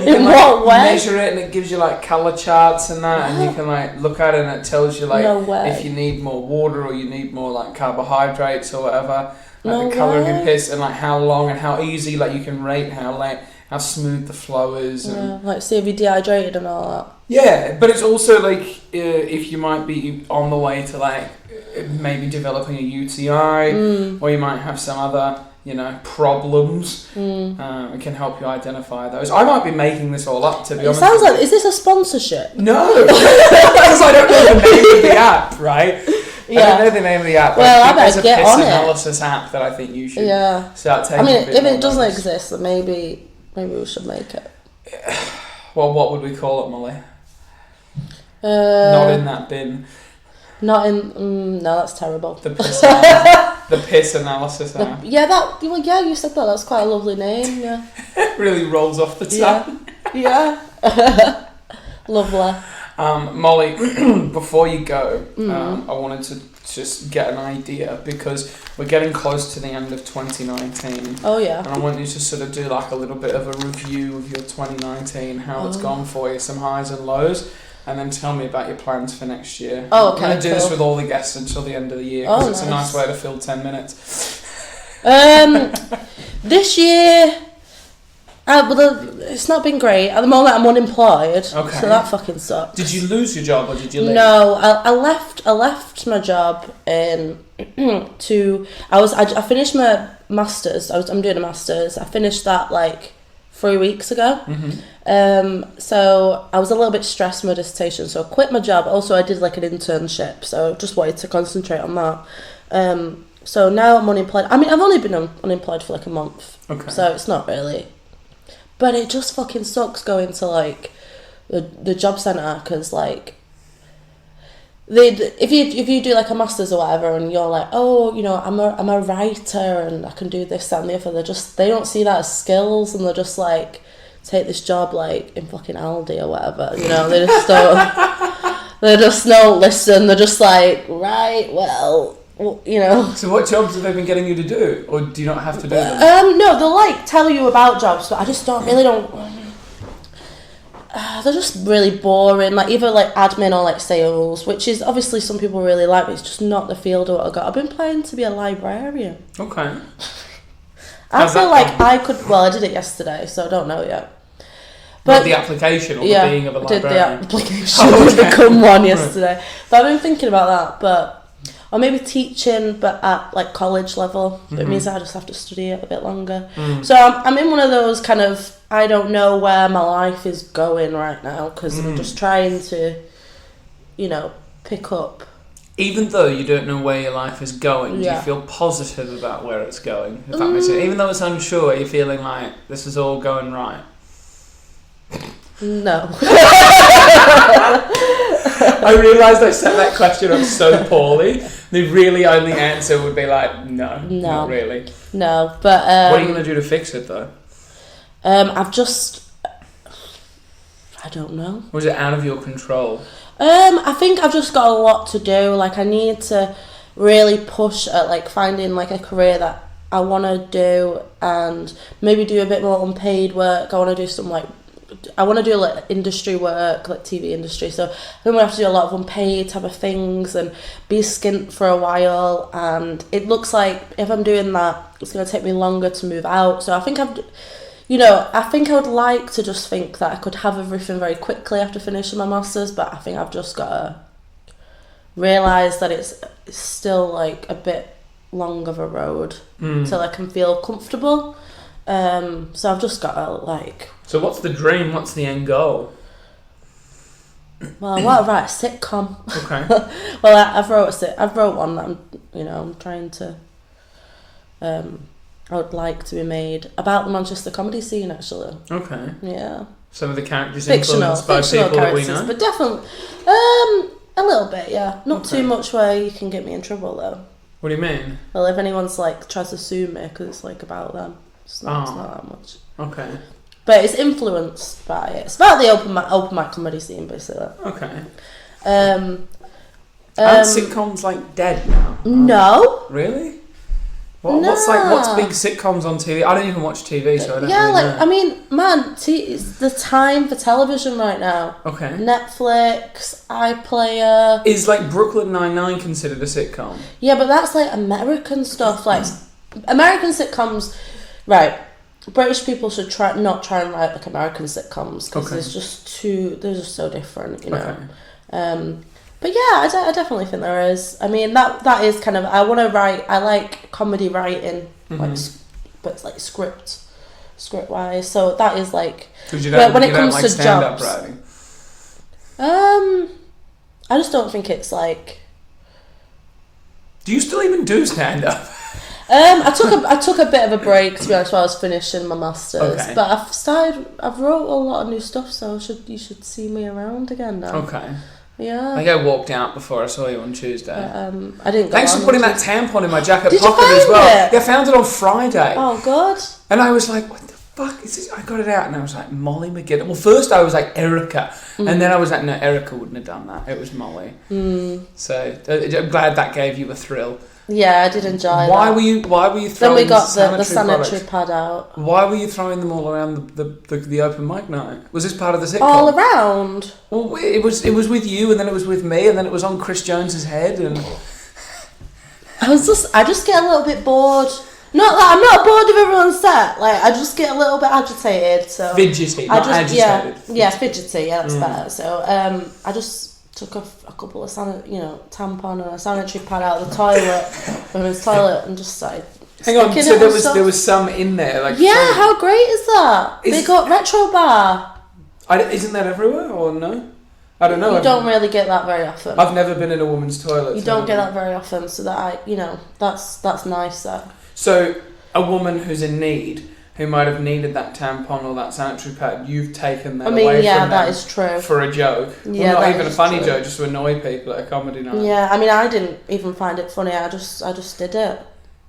you can
what way?
measure it and it gives you like colour charts and that, and you can like look at it and it tells you like if you need more water or you need more like carbohydrates or whatever, like the colour of your piss and like how long and how easy, like you can rate how smooth the flow is and
like see if you're dehydrated and all that.
Yeah, but it's also like if you might be on the way to like maybe developing a UTI or you might have some other, you know, problems. It can help you identify those. I might be making this all up, to be honest.
It sounds like, is this a sponsorship?
No, because I don't know the name of the app, right?
Yeah.
I don't know the name of the app.
Well, I
there's
better
a
get
piss
on
analysis app that I think you should start taking.
I mean, if it doesn't
notice.
exist, then maybe we should make it.
Well, what would we call it, Molly? Not in that bin.
Not in. No, that's terrible.
The piss analysis app.
Yeah, you said that. That's quite a lovely name. Yeah.
It really rolls off the tongue.
Yeah. Lovely.
Molly, before you go, I wanted to just get an idea because we're getting close to the end of 2019.
Oh yeah.
And I want you to sort of do like a little bit of a review of your 2019, how it's gone for you, some highs and lows. And then tell me about your plans for next year.
Oh, okay.
I'm going to do this with all the guests until the end of the year because it's a nice way to fill 10 minutes.
This year, it's not been great. At the moment, I'm unemployed. Okay. So that fucking sucks.
Did you lose your job or did you leave?
No, I left my job I finished my masters. I'm doing a masters. I finished that like 3 weeks ago. So I was a little bit stressed with my dissertation, so I quit my job. Also, I did like an internship, so I just wanted to concentrate on that. So now I'm unemployed. I mean, I've only been unemployed for like a month, so it's not really. But it just fucking sucks going to like the job centre because like if you do like a masters or whatever and you're like, oh, you know, I'm a writer and I can do this, that and the other, they don't see that as skills and they're just like, take this job like in fucking Aldi or whatever, you know, they just don't listen, they're just like, right, well, you know.
So what jobs have they been getting you to do, or do you not have to do them?
No, they'll like tell you about jobs, but I just don't. they're just really boring. Like either like admin or like sales, which is obviously some people really like, but it's just not the field of what I got. I've been planning to be a librarian.
Okay.
I feel like I could. Well, I did it yesterday, so I don't know yet. But
not the application or the being of a librarian.
I did the application to become one yesterday. But I've been thinking about that, or maybe teaching, but at like college level. It means that I just have to study it a bit longer. So I'm in one of those kind of, I don't know where my life is going right now, because I'm just trying to, pick up.
Even though you don't know where your life is going, do you feel positive about where it's going? If that makes sense. Even though it's unsure, you're feeling like this is all going right.
No.
I realised I set that question up so poorly. The really only answer would be like, no, not really.
No, but...
what are you going to do to fix it, though?
I don't know.
Was it out of your control?
I think I've just got a lot to do. Like, I need to really push at, like, finding, like, a career that I want to do, and maybe do a bit more unpaid work. I want to do some, like... I want to do like industry work, like TV industry, so I think we have to do a lot of unpaid type of things and be skint for a while, and it looks like if I'm doing that, it's going to take me longer to move out. So I think I would like to just think that I could have everything very quickly after finishing my masters, but I think I've just got to realise that it's still like a bit long of a road till I can feel comfortable. So I've just got to like...
So what's the dream? What's the end goal?
Well, I want to write a sitcom.
Okay.
Well, I've wrote one that I'm trying to... I would like to be made about the Manchester comedy scene, actually.
Okay.
Yeah.
Some of the characters
Fictional
influenced by people that we know?
But definitely... a little bit, yeah. Not too much where you can get me in trouble, though.
What do you mean?
Well, if anyone's like tries to sue me because it's like about them, it's not that much.
Okay.
But it's influenced by it. It's about the open mic comedy scene, basically.
Okay.
Aren't
sitcoms like dead now?
No.
Really? What's big sitcoms on TV? I don't even watch TV, so I don't really know.
I mean, man, it's the time for television right now.
Okay.
Netflix, iPlayer.
Is like Brooklyn Nine-Nine considered a sitcom?
Yeah, but that's like American stuff. Like American sitcoms, right? British people should not try and write like American sitcoms because they're just so different, Okay. But yeah, I definitely think there is. I mean, that is kind of, I want to write. I like comedy writing, but it's like script wise. So that is like when it comes to
stand-up
jobs.
writing.
I just don't think it's like.
Do you still even do stand-up?
I took a bit of a break, to be honest, while I was finishing my masters.
Okay.
But I've wrote a lot of new stuff, so you should see me around again now.
Okay.
Yeah.
I think I walked out before I saw you on Tuesday.
I didn't go.
Thanks for putting that tampon in my jacket
Did
pocket
you find
as well.
it?
Yeah, I found it on Friday.
Oh God.
And I was like, what the fuck is this? I got it out and I was like, Molly McGuinness. Well, first I was like, Erica. And then I was like, no, Erica wouldn't have done that. It was Molly. So I'm glad that gave you a thrill.
Yeah, I did enjoy that.
Why were you throwing
Then we got the
sanitary
sanitary pad out.
Why were you throwing them all around the open mic night? Was this part of the sitcom?
All around?
Well, it was with you, and then it was with me, and then it was on Chris Jones's head, and
I just get a little bit bored. Not that I'm not bored of everyone's set. Like I just get a little bit agitated. So
fidgety, not agitated.
Yeah, fidgety. Yeah, that's better. So I just took a couple of tampon and a sanitary pad out of the women's toilet, and just started.
Hang on, so there was some in there, like
how great is that? Big up retro bar.
Isn't that everywhere or no? I don't know.
You don't really get that very often.
I've never been in a woman's toilet.
You don't get that very often, so that that's nice.
So a woman who's in need, who might have needed that tampon or that sanitary pad, you've taken that away from them.
That is true.
For a joke.
Yeah,
not even a funny joke, just to annoy people at a comedy night.
Yeah, I mean, I didn't even find it funny. I just did it.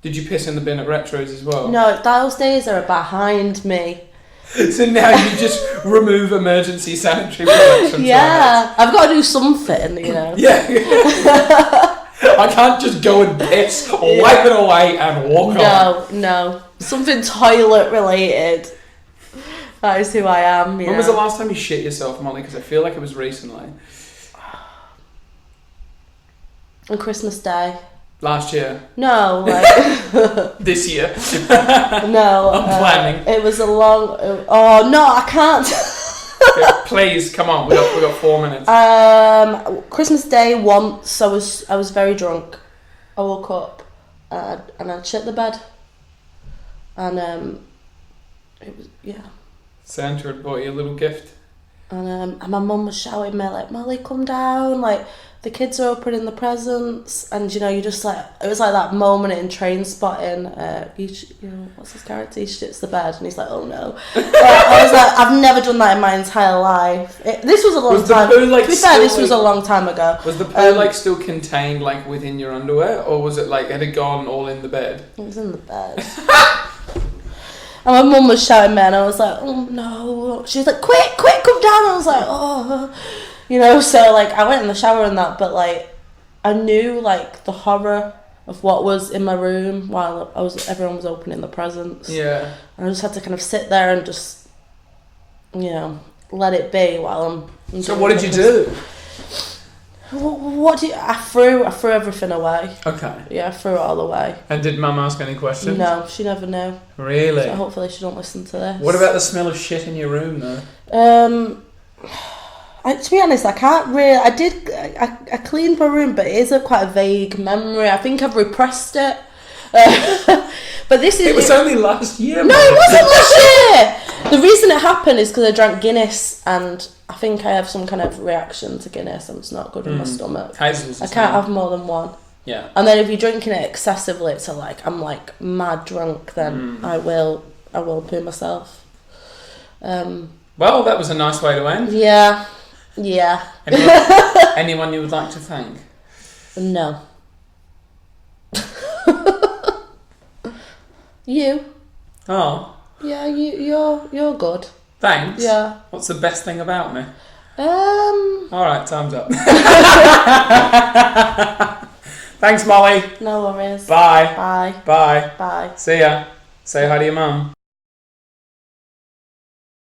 Did you piss in the bin at Retros as well?
No, those days are behind me.
So now you just remove emergency sanitary products from toilets.
I've got to do something,
Yeah. I can't just go and piss or wipe it away and walk on.
No, something toilet related. That is who I am.
When was the last time you shit yourself, Molly? Because I feel like it was recently.
On Christmas Day.
Last year.
No, like
This year.
no.
I'm planning.
It was a long. Oh no, I can't.
Please, come on. We got 4 minutes.
Christmas Day once. I was very drunk. I woke up and I shit the bed, and it was
Santa had bought you a little gift.
And my mum was shouting me like, Molly, come down, like the kids are opening the presents, and you just like, it was like that moment in Train Spotting, what's his character, he shits the bed and he's like, oh no. I was like, I've never done that in my entire life. This was a long time. To be fair, this was a long time ago.
Was the poo still contained like within your underwear, or was it like had it gone all in the bed?
It was in the bed. And my mum was shouting me and I was like, oh no. She was like, quick, come down. I was like, oh. So like I went in the shower and that, but like I knew like the horror of what was in my room while everyone was opening the presents.
Yeah.
And I just had to kind of sit there and just, let it be while I'm
So what did you do?
I threw everything away.
Okay.
Yeah, I threw it all away.
And did Mum ask any questions?
No, she never knew.
Really?
So hopefully she don't listen to this.
What about the smell of shit in your room though?
To be honest, I can't really. I cleaned my room, but it is quite a vague memory. I think I've repressed it. But this is.
It was only last year.
No, it wasn't last year. The reason it happened is because I drank Guinness, and I think I have some kind of reaction to Guinness, and it's not good in my stomach.
Hazel's
I can't have more than one.
Yeah.
And then if you're drinking it excessively, so like I'm like mad drunk, then I will poo myself.
Well, that was a nice way to end.
Yeah.
Anyone you would like to thank?
No. You.
Oh.
Yeah, you're good.
Thanks.
Yeah.
What's the best thing about me?
Um.
All right, time's up. Thanks, Molly.
No worries.
Bye.
Bye.
Bye.
Bye.
See ya. Say hi to your mum.